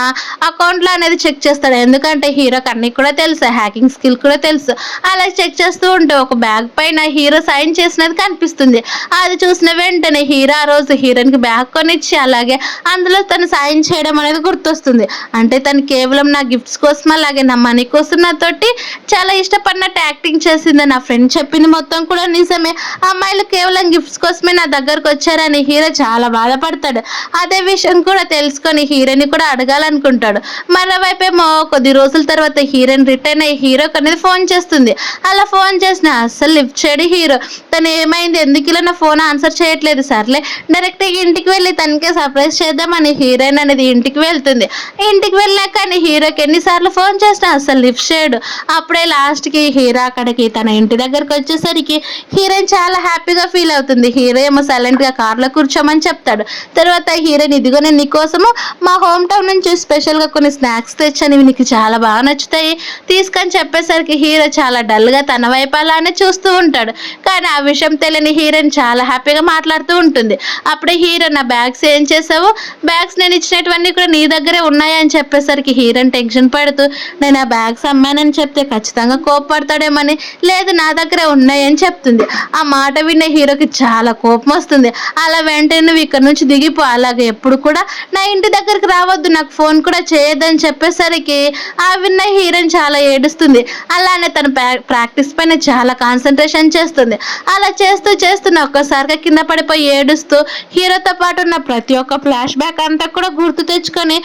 అకౌంట్లో అనేది చెక్ చేస్తాడు. ఎందుకంటే హీరోకి అన్నీ కూడా తెలుసు, హ్యాకింగ్ స్కిల్ కూడా తెలుసు. అలా చెక్ చేస్తూ ఉంటే ఒక బ్యాగ్ పైన హీరో సైన్ చేసినది కనిపిస్తుంది. అది చూసిన వెంటనే హీరో ఆ రోజు హీరోయిన్కి బ్యాగ్ కొనిచ్చి అలాగే అందులో తను సైన్ చేయడం అనేది గుర్తొస్తుంది. అంటే తను కేవలం నా గిఫ్ట్స్ కోసం అలాగే నా మనీ కోసం నాతోటి చాలా ఇష్టపడినట్టు యాక్టింగ్ చేసింది. నా ఫ్రెండ్ చెప్పింది మొత్తం కూడా నిజమే, అమ్మాయిలు కేవలం గిఫ్ట్స్ కోసమే నా దగ్గరకు వచ్చారని హీరో చాలా బాధపడతాడు. అదే విషయం కూడా తెలుసుకొని హీరోని కూడా అడగాలనుకుంటాడు. మరోవైపేమో కొద్ది రోజుల తర్వాత హీరోయిన్ రిటర్న్ అయ్యి హీరోకి అనేది ఫోన్ చేస్తుంది. అలా ఫోన్ చేసిన అస్సలు లిఫ్ట్ చేయడు హీరో. తను ఏమైంది, ఎందుకు ఇలా నా ఫోన్ ఆన్సర్ చేయట్లేదు, సర్లే డైరెక్ట్ ఇంటికి వెళ్ళి తనకే సర్ప్రైజ్ చేద్దామని హీరోయిన్ అనేది ఇంటికి వెళ్తుంది. ఇంటికి వెళ్ళాక హీరోకి ఎన్నిసార్లు ఫోన్ చేసినా అస్సలు లిఫ్ట్ చేయడు. అప్పుడే లాస్ట్కి హీరో అక్కడికి తన ఇంటి దగ్గరకు వచ్చేసరికి హీరోయిన్ చాలా హ్యాపీగా ఫీల్ అవుతుంది. హీరో ఏమో సైలెంట్గా కార్లో కూర్చోమని చెప్తాడు. తర్వాత హీరోయిన్ ఇదిగో నేను నీకోసము మా హోమ్ టౌన్ నుంచి స్పెషల్గా కొన్ని స్నాక్స్ తెచ్చాను, ఇవి నీకు చాలా బాగా నచ్చుతాయి తీసుకొని చెప్పేసరికి హీరో చాలా డల్గా తన వైపు అలానే చూస్తూ ఉంటాడు. కానీ ఆ విషయం తెలియని హీరోయిన్ చాలా హ్యాపీగా మాట్లాడుతూ ఉంటుంది. అప్పుడే హీరో నా బ్యాగ్స్ ఏం చేసావు, బ్యాగ్స్ నేను ఇచ్చినటువన్నీ కూడా నీ దగ్గరే ఉన్నాయని చెప్పేసరికి హీరోయిన్ టెన్షన్ పడుతూ నేను ఆ బ్యాగ్స్ అమ్మానని చెప్తే ఖచ్చితంగా కోపడతాడేమని లేదు నా దగ్గరే ఉన్నాయని చెప్తుంది. ఆ మాట విన్న హీరోకి చాలా కోపం వస్తుంది. అలా వెంటనే నువ్వు ఇక్కడ నుంచి దిగిపో, అలాగే ఎప్పుడు కూడా నా ఇంటి దగ్గరికి రావద్దు, నాకు ఫోన్ కూడా చేయొద్దని చెప్పేసరికి ఆ విన్న హీరోయిన్ చాలా ఏడుస్తుంది. అలానే తన ప్రాక్టీస్ పైన చాలా కాన్సన్ట్రేషన్ చేస్తుంది. అలా చేస్తూ చేస్తున్న ఒక్కసారిగా కింద పడిపోయి ఏడుస్తూ హీరోతో పాటు ఉన్న ప్రతి ఒక్క ఫ్లాష్ బ్యాక్ అంతా కూడా గుర్తు తెచ్చుకొని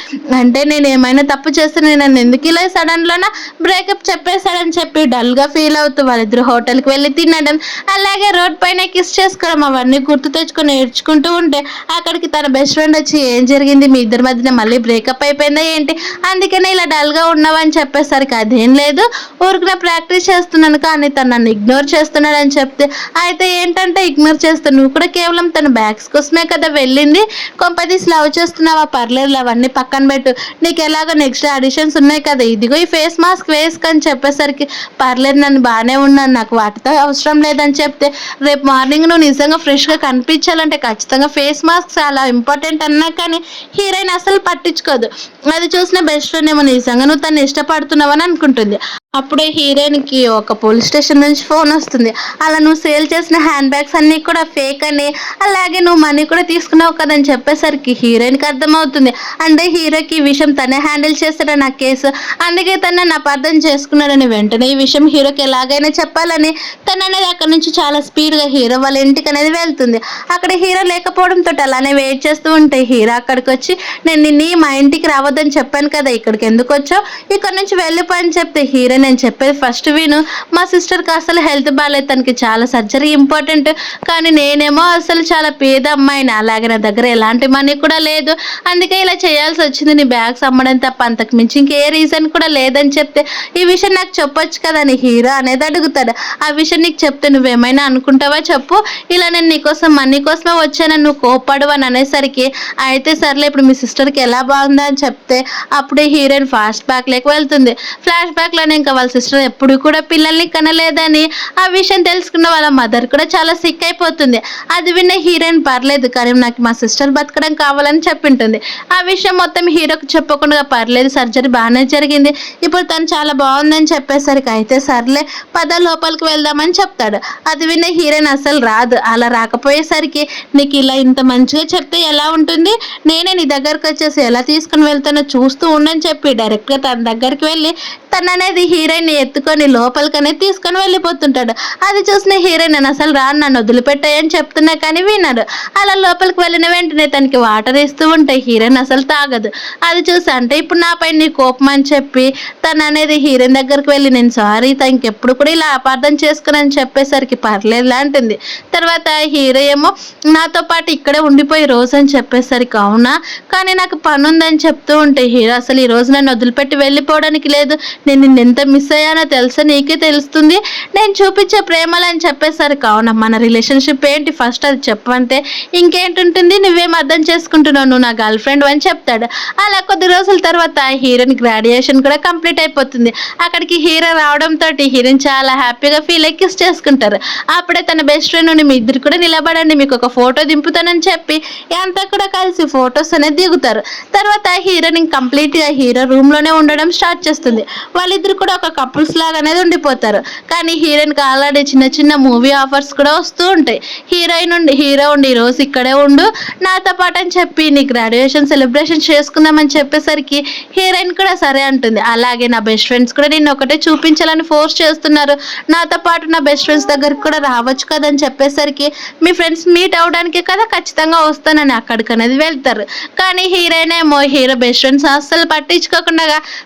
అంటే నేను ఏమైనా తప్పు చేస్తే నన్ను ఎందుకు ఇలా సడన్లోన బ్రేకప్ చెప్పేశాడని చెప్పి డల్గా ఫీల్ అవుతూ వాళ్ళిద్దరు హోటల్కి వెళ్ళి తినడం అలాగే రోడ్ పైన కిస్ చేసుకోవడం అవన్నీ గుర్తు తెచ్చుకొని ఏడ్చుకుంటూ ఉంటే అక్కడికి తన బెస్ట్ ఫ్రెండ్ వచ్చి ఏం జరిగింది, మీ ఇద్దరి మధ్యన మళ్ళీ బ్రేకప్ అయిపోయిందా ఏంటి, అందుకనే ఇలా డల్గా ఉన్నావని చెప్పేసరికి అదేం లేదు ఊరికి ప్రాక్టీస్ చేస్తున్నాను కానీ తను నన్ను ఇగ్నోర్ చేస్తున్నాడని చెప్తే అయితే ఏంటంటే ఇగ్నోర్ చేస్తే నువ్వు కూడా కేవలం తన బ్యాగ్స్ కోసమే కదా వెళ్ళింది, కొంపదీసి లవ్ చేస్తున్నావా, పర్లేదు అవన్నీ పక్కన పెట్టు, నీకు ఎలాగో నెక్స్ట్ ఆడిషన్స్ ఉన్నాయి కదా, ఇదిగో ఈ ఫేస్ మాస్క్ వేసుకొని చెప్పేసరికి పర్లేదు నన్ను బాగానే ఉన్నాను, నాకు వాటితో అవసరం లేదని చెప్తే రేపు మార్నింగ్ నువ్వు నిజంగా ఫ్రెష్గా కనిపించాలంటే ఖచ్చితంగా ఫేస్ మాస్క్ చాలా ఇంపార్టెంట్ అన్నా కానీ హీరోయిన్ అసలు పట్టించుకోదు. అది చూసిన బెస్ట్ ఫ్రెండ్ ఏమో నిజంగా నువ్వు తను ఇష్టపడుతున్నావని అనుకుంటుంది. అప్పుడే హీరోయిన్కి ఒక పోలీస్ స్టేషన్ నుంచి ఫోన్ వస్తుంది. అలా నువ్వు సేల్ చేసిన హ్యాండ్ బ్యాగ్స్ అన్నీ కూడా ఫేక్ అని అలాగే నువ్వు మనీ కూడా తీసుకున్నావు కదని చెప్పేసరికి హీరోయిన్కి అర్థమవుతుంది. అంటే హీరోకి ఈ విషయం తనే హ్యాండిల్ చేస్తాడని నా కేసు, అందుకే తను నన్ను అపార్థం చేసుకున్నాడని వెంటనే ఈ విషయం హీరోకి ఎలాగైనా చెప్పాలని తను అనేది అక్కడ నుంచి చాలా స్పీడ్గా హీరో వాళ్ళ ఇంటికి అనేది వెళ్తుంది. అక్కడ హీరో లేకపోవడంతో అలానే వెయిట్ చేస్తూ ఉంటే హీరో అక్కడికి వచ్చి నేను నిన్ను మా ఇంటికి రావద్దని చెప్పాను కదా, ఇక్కడికి ఎందుకు వచ్చావు, ఇక్కడ నుంచి వెళ్ళిపోని చెప్తే హీరో నేను చెప్పేది ఫస్ట్ విను, మా సిస్టర్కి అసలు హెల్త్ బాగాలేదు, తనకి చాలా సర్జరీ ఇంపార్టెంట్, కానీ నేనేమో అసలు చాలా పేద అమ్మాయిని, అలాగే నా దగ్గర ఎలాంటి మనీ కూడా లేదు, అందుకే ఇలా చేయాల్సి వచ్చింది, నీ బ్యాగ్స్ అమ్మడం తప్ప అంతకు మించి ఇంకే రీజన్ కూడా లేదని చెప్తే ఈ విషయం నాకు చెప్పొచ్చు కదా అని హీరో అనేది అడుగుతాడు. ఆ విషయం నీకు చెప్తే నువ్వేమైనా అనుకుంటావా చెప్పు, ఇలా నేను నీకోసం మనీ కోసమే వచ్చానని నువ్వు కోపడు అని అనేసరికి అయితే సర్లే ఇప్పుడు మీ సిస్టర్కి ఎలా బాగుందా అని చెప్తే అప్పుడే హీరోయిన్ ఫ్లాష్ బ్యాక్ లేక వెళ్తుంది. ఫ్లాష్ బ్యాక్లోనే ఇంకా వాళ్ళ సిస్టర్ ఎప్పుడు కూడా పిల్లల్ని కనలేదని ఆ విషయం తెలుసుకున్న వాళ్ళ మదర్ కూడా చాలా సిక్ అయిపోతుంది. అది విన్న హీరోయిన్ పర్లేదు కానీ నాకు మా సిస్టర్ బతకడం కావాలని చెప్పింటుంది. ఆ విషయం మొత్తం హీరోకి చెప్పకుండా పర్లేదు సర్జరీ బాగానే జరిగింది, ఇప్పుడు తను చాలా బాగుందని చెప్పేసరికి అయితే సర్లే పద లోపలికి వెళ్దామని చెప్తాడు. అది విన్న హీరోయిన్ అసలు రాదు. అలా రాకపోయేసరికి నీకు ఇలా ఇంత మంచిగా చెప్తే ఎలా ఉంటుంది, నేనే నీ దగ్గరకు వచ్చేసి ఎలా తీసుకుని వెళ్తానో చూస్తూ ఉండని చెప్పి డైరెక్ట్గా తన దగ్గరికి వెళ్ళి తను అనేది హీరోయిన్ ఎత్తుకొని లోపలికనే తీసుకొని వెళ్ళిపోతుంటాడు. అది చూసిన హీరోయిన్ నేను అసలు రాను, నన్ను వదిలిపెట్టాయని చెప్తున్నా కానీ విన్నాడు. అలా లోపలికి వెళ్ళిన వెంటనే తనకి వాటర్ ఇస్తూ ఉంటాయి. హీరోయిన్ అసలు తాగదు. అది చూసి అంటే ఇప్పుడు నాపై నీ కోపం అని చెప్పి తను అనేది హీరోయిన్ దగ్గరికి వెళ్ళి నేను సారీ తనకి ఎప్పుడు కూడా ఇలా అపార్థం చేసుకుని చెప్పేసరికి పర్లేదులా అంటుంది. తర్వాత హీరో ఏమో నాతో పాటు ఇక్కడే ఉండిపోయి రోజు అని చెప్పేసరికి అవునా కానీ నాకు పని ఉందని చెప్తూ ఉంటే హీరో అసలు ఈ రోజు నన్ను వదిలిపెట్టి వెళ్ళిపోవడానికి లేదు, నేను నిన్ను ఎంత మిస్ అయ్యానో తెలుసా, నీకే తెలుస్తుంది నేను చూపించే ప్రేమలు అని చెప్పేసరికి అవునా మన రిలేషన్షిప్ ఏంటి ఫస్ట్ అది చెప్పంటే ఇంకేంటుంటుంది, నువ్వేం అర్థం చేసుకుంటున్నావు, నువ్వు నా గర్ల్ ఫ్రెండ్ అని చెప్తాడు. అలా కొద్ది రోజుల తర్వాత హీరోయిన్ గ్రాడ్యుయేషన్ కూడా కంప్లీట్ అయిపోతుంది. అక్కడికి హీరో రావడంతో హీరోయిన్ చాలా హ్యాపీగా ఫీల్ అయ్యి కిస్ చేసుకుంటారు. అప్పుడే తన బెస్ట్ ఫ్రెండ్ నుండి మీ ఇద్దరు కూడా నిలబడండి మీకు ఒక ఫోటో దింపుతానని చెప్పి అంతా కూడా కలిసి ఫొటోస్ అనేది దిగుతారు. తర్వాత హీరోయిన్ కంప్లీట్గా హీరో రూమ్లోనే ఉండడం స్టార్ట్ చేస్తుంది. వాళ్ళిద్దరు కూడా ఒక కపుల్స్ లాగా అనేది ఉండిపోతారు. కానీ హీరోయిన్కి ఆల్రెడీ చిన్న చిన్న మూవీ ఆఫర్స్ కూడా వస్తూ ఉంటాయి. హీరో ఉండి ఈరోజు ఇక్కడే ఉండు నాతో పాటు అని చెప్పి నీ గ్రాడ్యుయేషన్ సెలబ్రేషన్ చేసుకుందామని చెప్పేసరికి హీరోయిన్ కూడా సరే అంటుంది. అలాగే నా బెస్ట్ ఫ్రెండ్స్ కూడా నిన్ను ఒకటే చూపించాలని ఫోర్స్ చేస్తున్నారు, నాతో పాటు నా బెస్ట్ ఫ్రెండ్స్ దగ్గరికి కూడా రావచ్చు కదా అని చెప్పేసరికి మీ ఫ్రెండ్స్ మీట్ అవడానికే కదా ఖచ్చితంగా వస్తానని అక్కడికి అనేది వెళ్తారు. కానీ హీరోయిన్ ఏమో హీరో బెస్ట్ ఫ్రెండ్స్ అస్సలు పట్టించుకోకుండా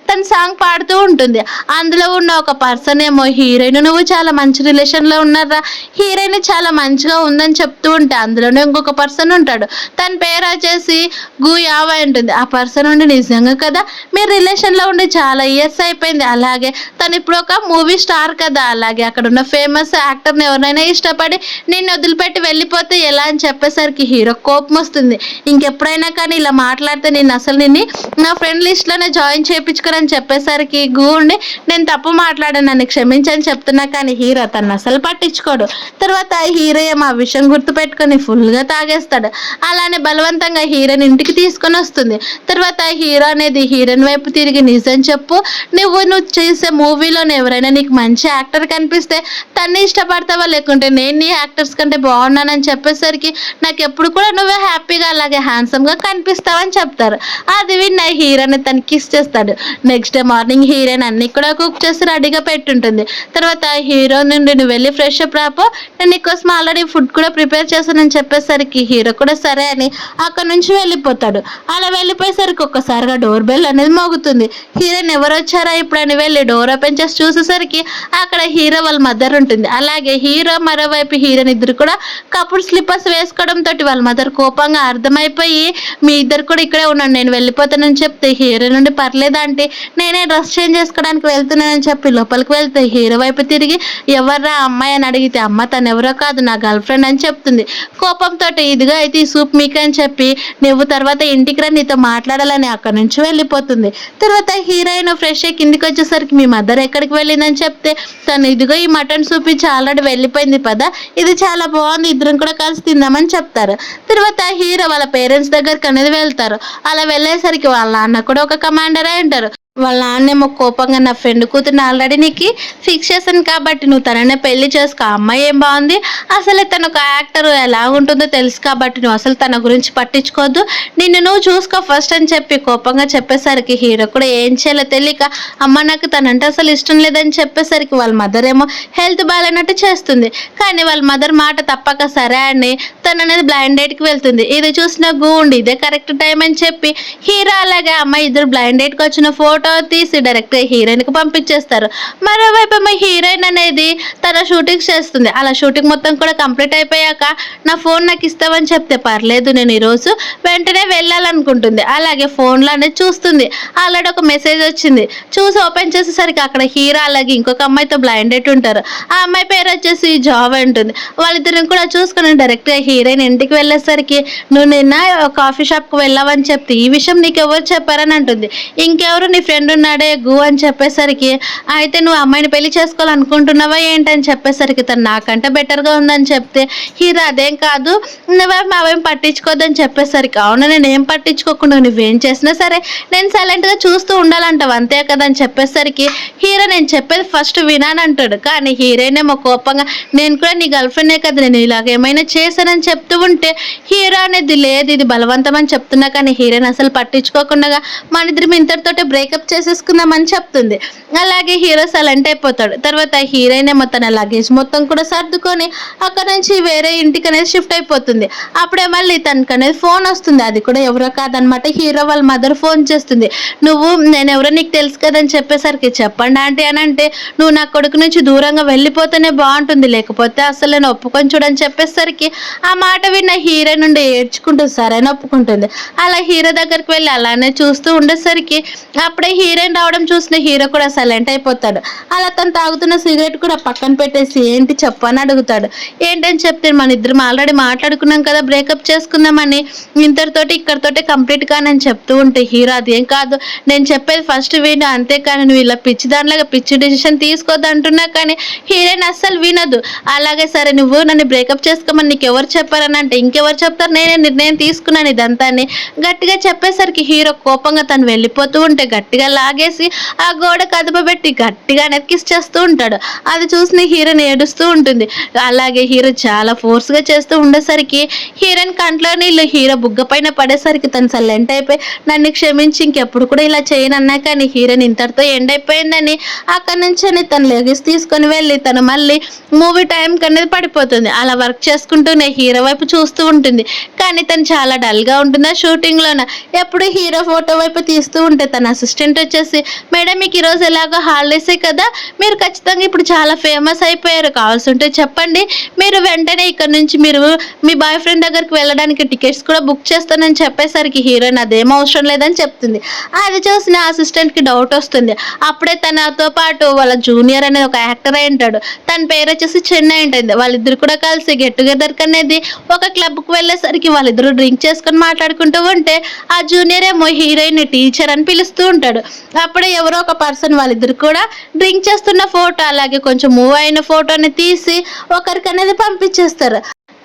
తన సాంగ్ పాడుతూ ఉంటుంది. అందులో ఉన్న ఒక పర్సన్ ఏమో హీరోయిన్ నువ్వు చాలా మంచి రిలేషన్లో ఉన్నారా, హీరోయిన్ చాలా మంచిగా ఉందని చెప్తూ ఉంటే అందులోనే ఇంకొక పర్సన్ ఉంటాడు. తన పేరు వచ్చేసి గుయావా ఉంటుంది. ఆ పర్సన్ ఉండి నిజంగా కదా మీరు రిలేషన్లో ఉండి చాలా ఇయర్స్ అయిపోయింది, అలాగే తను ఇప్పుడు ఒక మూవీ స్టార్ కదా, అలాగే అక్కడ ఉన్న ఫేమస్ యాక్టర్ని ఎవరైనా ఇష్టపడి నిన్ను వదిలిపెట్టి వెళ్ళిపోతే ఎలా అని చెప్పేసరికి హీరో కోపం వస్తుంది. ఇంకెప్పుడైనా కానీ ఇలా మాట్లాడితే నేను అసలు నిన్ను నా ఫ్రెండ్ లిస్ట్లోనే జాయిన్ చేయించుకోరని చెప్పేసరికి ఉండి నేను తప్పు మాట్లాడాను నన్ను క్షమించని చెప్తున్నా కానీ హీరో తను అసలు పట్టించుకోడు. తర్వాత హీరో ఏమో ఆ విషయం గుర్తుపెట్టుకొని ఫుల్గా తాగేస్తాడు. అలానే బలవంతంగా హీరోని ఇంటికి తీసుకొని వస్తుంది. తర్వాత హీరో అనేది హీరోయిన్ వైపు తిరిగి నిజం చెప్పు, నువ్వు చేసే మూవీలోనే ఎవరైనా నీకు మంచి యాక్టర్ కనిపిస్తే తన్ని ఇష్టపడతావా లేకుంటే నేను నీ యాక్టర్స్ కంటే బాగున్నానని చెప్పేసరికి నాకు ఎప్పుడు కూడా నువ్వే హ్యాపీగా అలాగే హ్యాండ్సమ్గా కనిపిస్తావని చెప్తారు. అది విన్న హీరోని తను కిస్ చేస్తాడు. నెక్స్ట్ డే మార్నింగ్ హీరోయిన్ అన్ని కూడా కుక్ చేసి రెడీగా పెట్టుంటుంది. తర్వాత హీరో నుండి నువ్వు వెళ్ళి ఫ్రెష్ అప్ రాపో, నేను నీకోసం ఆల్రెడీ ఫుడ్ కూడా ప్రిపేర్ చేశానని చెప్పేసరికి హీరో కూడా సరే అని అక్కడ నుంచి వెళ్ళిపోతాడు. అలా వెళ్ళిపోయేసరికి ఒక్కసారిగా డోర్ బెల్ అనేది మోగుతుంది. హీరోయిన్ ఎవరు వచ్చారా ఇప్పుడు అని వెళ్ళి డోర్ ఓపెన్ చేసి చూసేసరికి అక్కడ హీరో వాళ్ళ మదర్ ఉంటుంది. అలాగే హీరో మరోవైపు హీరోయిన్ ఇద్దరు కూడా కపుల్ స్లిప్పర్స్ వేసుకోవడంతో వాళ్ళ మదర్ కోపంగా అర్థమైపోయి మీ ఇద్దరు కూడా ఇక్కడే ఉన్నాను నేను వెళ్ళిపోతానని చెప్తే హీరో నుండి పర్లేదా అంటే నేనే డ్రెస్ చేంజ్ చేసుకోవడానికి వెళ్తున్నానని చెప్పి లోపలికి వెళ్తే హీరో వైపు తిరిగి ఎవర్రా అమ్మాయి అని అడిగితే అమ్మ తను ఎవరో కాదు నా గర్ల్ ఫ్రెండ్ అని చెప్తుంది. కోపంతో ఇదిగా అయితే ఈ సూప్ మీకు అని చెప్పి నువ్వు తర్వాత ఇంటికి రా నీతో మాట్లాడాలని అక్కడ నుంచి వెళ్ళిపోతుంది. తర్వాత హీరోయిన్ ఫ్రెష్ అయ్యి కిందికి వచ్చేసరికి మీ మదర్ ఎక్కడికి వెళ్ళిందని చెప్తే తను ఇదిగో ఈ మటన్ సూప్ ఇచ్చి ఆల్రెడీ వెళ్ళిపోయింది పద, ఇది చాలా బాగుంది ఇద్దరం కూడా కలిసి తిందామని చెప్తారు. తర్వాత హీరో వాళ్ళ పేరెంట్స్ దగ్గరికి అనేది వెళ్తారు. అలా వెళ్ళేసరికి వాళ్ళ నాన్న కూడా ఒక కమాండర్ అయి ఉంటారు. వాళ్ళ నాన్నేమో కోపంగా నా ఫ్రెండ్ కూతురు ఆల్రెడీ నీకు ఫిక్స్ చేశాను కాబట్టి నువ్వు తననే పెళ్లి చేసుకో, అమ్మాయి ఏం బాగుంది అసలే తను ఒక యాక్టర్ ఎలా ఉంటుందో తెలుసు కాబట్టి నువ్వు అసలు తన గురించి పట్టించుకోవద్దు, నిన్ను నువ్వు చూసుకో ఫస్ట్ అని చెప్పి కోపంగా చెప్పేసరికి హీరో కూడా ఏం చేయాలో తెలియక అమ్మ నాకు తనంటే అసలు ఇష్టం లేదని చెప్పేసరికి వాళ్ళ మదర్ ఏమో హెల్త్ బాగాలేనట్టు చేస్తుంది. కానీ వాళ్ళ మదర్ మాట తప్పక సరే అని తను అనేది బ్లైండ్ డేట్కి వెళ్తుంది. ఇది చూసిన ఉండి ఇదే కరెక్ట్ టైం అని చెప్పి హీరో అలాగే అమ్మాయి ఇద్దరు బ్లైండ్ డేట్కి వచ్చిన ఫోటో తీసి డైరెక్ట్ హీరోయిన్కి పంపించేస్తారు. మరోవైపు హీరోయిన్ అనేది తన షూటింగ్ చేస్తుంది. అలా షూటింగ్ మొత్తం కూడా కంప్లీట్ అయిపోయాక నా ఫోన్ నాకు ఇస్తామని చెప్తే పర్లేదు నేను ఈరోజు వెంటనే వెళ్ళాలనుకుంటుంది. అలాగే ఫోన్లో అనేది చూస్తుంది. ఆల్రెడీ ఒక మెసేజ్ వచ్చింది. చూసి ఓపెన్ చేసేసరికి అక్కడ హీరో అలాగే ఇంకొక అమ్మాయితో బ్లైండ్ డేట్ ఉంటారు. ఆ అమ్మాయి పేరు వచ్చేసి జాబ్ ఉంటుంది. వాళ్ళిద్దరిని కూడా చూసుకుని డైరెక్ట్గా హీరోయిన్ ఇంటికి వెళ్ళేసరికి నువ్వు నిన్న కాఫీ షాప్కి వెళ్ళావని చెప్తే ఈ విషయం నీకు ఎవరు చెప్పారని అంటుంది. ఇంకెవరు నీ ఫ్రెండ్ ఉన్నాడే గు అని చెప్పేసరికి, అయితే నువ్వు అమ్మాయిని పెళ్లి చేసుకోవాలనుకుంటున్నావా ఏంటని చెప్పేసరికి తను నాకంటే బెటర్గా ఉందని చెప్తే హీరో అదేం కాదు నువ్వేం అవేం పట్టించుకోవద్దని చెప్పేసరికి, అవును నేనేం పట్టించుకోకుండా నువ్వేం చేసినా సరే నేను సైలెంట్గా చూస్తూ ఉండాలంటావు అంతే కదా అని చెప్పేసరికి హీరో నేను చెప్పేది ఫస్ట్ వినానంటాడు. కానీ హీరోయిన్ ఏమో కోపంగా నేను కూడా నీ గర్ల్ ఫ్రెండే కదా నేను ఇలాగ ఏమైనా చేశానని చెప్తూ ఉంటే హీరో అనేది లేదు ఇది బలవంతం అని చెప్తున్నా కానీ హీరోయిన్ అసలు పట్టించుకోకుండా మన ఇద్దరం ఇంతటితోటే బ్రేకప్ చేసేసుకుందామని చెప్తుంది. అలాగే హీరో సైలెంట్ అయిపోతాడు. తర్వాత హీరోయిన్ ఏమో తన లగేజ్ మొత్తం కూడా సర్దుకొని అక్కడ నుంచి వేరే ఇంటికి అనేది షిఫ్ట్ అయిపోతుంది. అప్పుడే మళ్ళీ తనకు అనేది ఫోన్ వస్తుంది. అది కూడా ఎవరో కాదనమాట హీరో వాళ్ళ మదర్ ఫోన్ చేస్తుంది. నువ్వు నేను ఎవరో నీకు తెలుసు కదని చెప్పేసరికి చెప్పండి ఆంటీ అని అంటే, నువ్వు నా కొడుకు నుంచి దూరంగా వెళ్ళిపోతేనే బాగుంటుంది లేకపోతే అసలు నేను ఒప్పుకొని చూడని చెప్పేసరికి ఆ మాట విన్న హీరో నుండి ఏడ్చుకుంటూ సరైన ఒప్పుకుంటుంది. అలా హీరో దగ్గరికి వెళ్ళి అలానే చూస్తూ ఉండేసరికి అప్పుడే హీరోయిన్ రావడం చూసిన హీరో కూడా సైలెంట్ అయిపోతాడు. అలా తను తాగుతున్న సిగరెట్ కూడా పక్కన పెట్టేసి ఏంటి చెప్పు అని అడుగుతాడు. ఏంటని చెప్తే మన ఇద్దరం ఆల్రెడీ మాట్లాడుకున్నాం కదా బ్రేకప్ చేసుకుందామని, ఇంతటితోటి ఇక్కడితోటి కంప్లీట్ కానని చెప్తూ ఉంటే హీరో అదేం కాదు నేను చెప్పేది ఫస్ట్ విను అంతేకాని నువ్వు ఇలా పిచ్చి దానిలాగా పిచ్చి డిసిషన్ తీసుకోవద్దు అంటున్నా కానీ హీరోయిన్ అస్సలు వినదు. అలాగే సరే నువ్వు నన్ను బ్రేకప్ చేసుకోమని నీకు ఎవరు చెప్పారని అంటే, ఇంకెవరు చెప్తారు నేనే నిర్ణయం తీసుకున్నాను ఇదంతా అని గట్టిగా చెప్పేసరికి హీరో కోపంగా తను వెళ్ళిపోతూ ఉంటే గట్టిగా లాగేసి ఆ గోడ కదపబెట్టి గట్టిగా కిస్ చేస్తూ ఉంటాడు. అది చూసి హీరోయిన్ ఏడుస్తూ ఉంటుంది. అలాగే హీరో చాలా ఫోర్స్గా చేస్తూ ఉండేసరికి హీరోయిన్ కంట్లో నీళ్ళు హీరో బుగ్గ పైన పడేసరికి తను సైలెంట్ అయిపోయి నన్ను క్షమించి ఇంకెప్పుడు కూడా ఇలా చేయనన్నా కానీ హీరోయిన్ ఇంతటితో ఎండ్ అయిపోయిందని అక్కడి నుంచి తను లగేజ్ తీసుకొని వెళ్ళి తను మళ్ళీ మూవీ టైంకి అనేది పడిపోతుంది. అలా వర్క్ చేసుకుంటూనే హీరో వైపు చూస్తూ ఉంటుంది. కానీ తను చాలా డల్గా ఉంటుంది షూటింగ్లోన. ఎప్పుడు హీరో ఫోటో వైపు తీస్తూ ఉంటే తన అసిస్టెంట్ వచ్చేసి, మేడం మీకు ఈరోజు ఎలాగో హాలిడేసే కదా మీరు ఖచ్చితంగా ఇప్పుడు చాలా ఫేమస్ అయిపోయారు కావాల్సి ఉంటే చెప్పండి మీరు వెంటనే ఇక్కడ నుంచి మీరు మీ బాయ్ ఫ్రెండ్ దగ్గరికి వెళ్ళడానికి టికెట్స్ కూడా బుక్ చేస్తానని చెప్పేసరికి హీరోయిన్ అదేం అవసరం లేదని చెప్తుంది. అది చూసిన అసిస్టెంట్కి డౌట్ వస్తుంది. అప్పుడే తనతో పాటు వాళ్ళ జూనియర్ అనేది ఒక యాక్టర్ అయి ఉంటాడు. తన పేరు వచ్చేసి చెన్నై ఉంటుంది. వాళ్ళిద్దరు కూడా కలిసి గెట్ టుగెదర్ అనేది ఒక క్లబ్కి వెళ్ళేసరికి వాళ్ళిద్దరూ డ్రింక్ చేసుకొని మాట్లాడుకుంటూ ఉంటే ఆ జూనియర్ ఏమో హీరోయిన్ టీచర్ అని పిలుస్తూ ఉంటాడు. అప్పుడే ఎవరో ఒక పర్సన్ వాళ్ళిద్దరు కూడా డ్రింక్ చేస్తున్న ఫోటో అలాగే కొంచెం మూవ్ అయిన ఫోటోని తీసి ఒకరికి అనేది పంపించేస్తారు.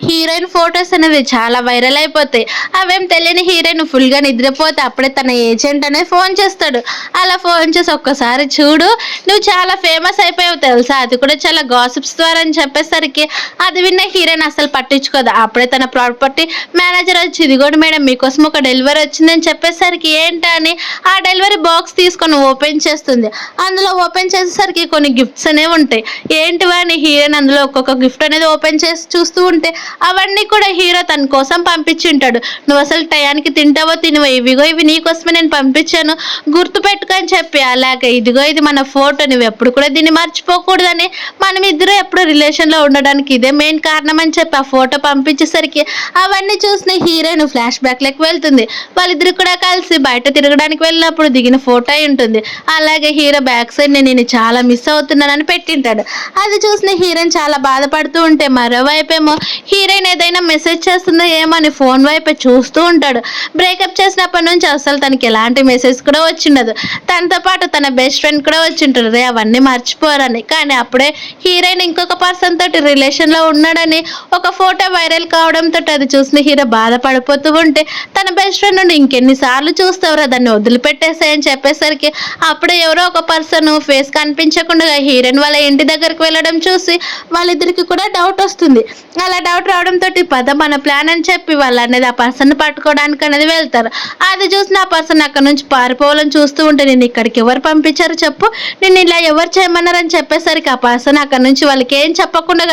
హీరోయిన్ ఫొటోస్ అనేది చాలా వైరల్ అయిపోతాయి. అవేం తెలియని హీరోయిన్ ఫుల్గా నిద్రపోతే అప్పుడే తన ఏజెంట్ అనేది ఫోన్ చేస్తాడు. అలా ఫోన్ చేసి ఒక్కసారి చూడు నువ్వు చాలా ఫేమస్ అయిపోయావు తెలుసా, అది కూడా చాలా గాసిప్స్ ద్వారా అని చెప్పేసరికి అది విన్న హీరోయిన్ అసలు పట్టించుకోదు. అప్పుడే తన ప్రాపర్టీ మేనేజర్ వచ్చి ఇదిగోండి మేడం మీకోసం ఒక డెలివరీ వచ్చిందని చెప్పేసరికి ఏంటని ఆ డెలివరీ బాక్స్ తీసుకొని ఓపెన్ చేస్తుంది. అందులో ఓపెన్ చేసేసరికి కొన్ని గిఫ్ట్స్ అనేవి ఉంటాయి. ఏంటివా అని హీరోయిన్ అందులో ఒక్కొక్క గిఫ్ట్ అనేది ఓపెన్ చేసి చూస్తూ ఉంటే అవన్నీ కూడా హీరో తన కోసం పంపించి ఉంటాడు. నువ్వు అసలు టయానికి తింటావో తినవో ఇవిగో ఇవి నీకోసమే నేను పంపించాను గుర్తు పెట్టుకొని చెప్పి, అలాగే ఇదిగో ఇది మన ఫోటో నువ్వు ఎప్పుడు కూడా దీన్ని మర్చిపోకూడదని మనం ఇద్దరు ఎప్పుడు రిలేషన్లో ఉండడానికి ఇదే మెయిన్ కారణం అని చెప్పి ఆ ఫోటో పంపించేసరికి అవన్నీ చూసిన హీరోయిన్ ఫ్లాష్ బ్యాక్లోకి వెళ్తుంది. వాళ్ళిద్దరు కూడా కలిసి బయట తిరగడానికి వెళ్ళినప్పుడు దిగిన ఫోటో అయి ఉంటుంది. అలాగే హీరో బ్యాక్ సైడ్ నేను చాలా మిస్ అవుతున్నానని పెట్టింటాడు. అది చూసిన హీరోయిన్ చాలా బాధపడుతూ ఉంటే మరోవైపేమో హీరోయిన్ ఏదైనా మెసేజ్ చేస్తుందో ఏమో అని ఫోన్ వైపు చూస్తూ ఉంటాడు. బ్రేకప్ చేసినప్పటి నుంచి అసలు తనకి ఎలాంటి మెసేజ్ కూడా వచ్చిండదు. తనతో పాటు తన బెస్ట్ ఫ్రెండ్ కూడా వచ్చింటారు రే అవన్నీ మర్చిపోరని. కానీ అప్పుడే హీరోయిన్ ఇంకొక పర్సన్ తోటి రిలేషన్లో ఉన్నాడని ఒక ఫోటో వైరల్ కావడంతో అది చూసిన హీరో బాధపడిపోతూ ఉంటే తన బెస్ట్ ఫ్రెండ్ నుండి ఇంకెన్నిసార్లు చూస్తావురా దాన్ని వదిలిపెట్టేసాయని చెప్పేసరికి అప్పుడే ఎవరో ఒక పర్సన్ ఫేస్ కనిపించకుండా హీరోయిన్ వాళ్ళ ఇంటి దగ్గరికి వెళ్ళడం చూసి వాళ్ళిద్దరికి కూడా డౌట్ వస్తుంది. అలా డౌట్ రావడంతో పద మన ప్లాన్ అని చెప్పి వాళ్ళు అనేది ఆ పర్సన్ పట్టుకోవడానికి అనేది వెళ్తారు. అది చూసిన ఆ పర్సన్ అక్కడ నుంచి పారిపోవాలని చూస్తూ ఉంటే నేను ఇక్కడికి ఎవరు పంపించారు చెప్పు నేను ఇలా ఎవరు చేయమన్నారని చెప్పేసరికి ఆ పర్సన్ అక్కడ నుంచి వాళ్ళకి ఏం చెప్పకుండా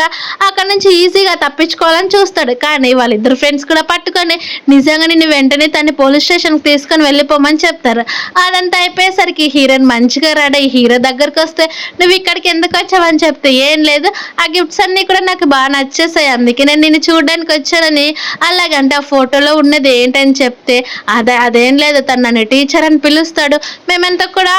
అక్కడ నుంచి ఈజీగా తప్పించుకోవాలని చూస్తాడు. కానీ వాళ్ళిద్దరు ఫ్రెండ్స్ కూడా పట్టుకొని నిజంగా నేను వెంటనే తను పోలీస్ స్టేషన్కి తీసుకొని వెళ్ళిపోమని చెప్తారు. అదంతా అయిపోయేసరికి హీరోయిన్ మంచిగా రెడీ హీరో దగ్గరకు వస్తే నువ్వు ఇక్కడికి ఎందుకు వచ్చావని చెప్తే ఏం లేదు ఆ గిఫ్ట్స్ అన్నీ కూడా నాకు బాగా నచ్చేసాయి అందుకే నేను నిన్ను చూడడానికి వచ్చానని. అలాగంటే ఆ ఫోటోలో ఉన్నది ఏంటని చెప్తే అదేం లేదు తను నన్ను టీచర్ అని పిలుస్తాడు మేమంతా కూడా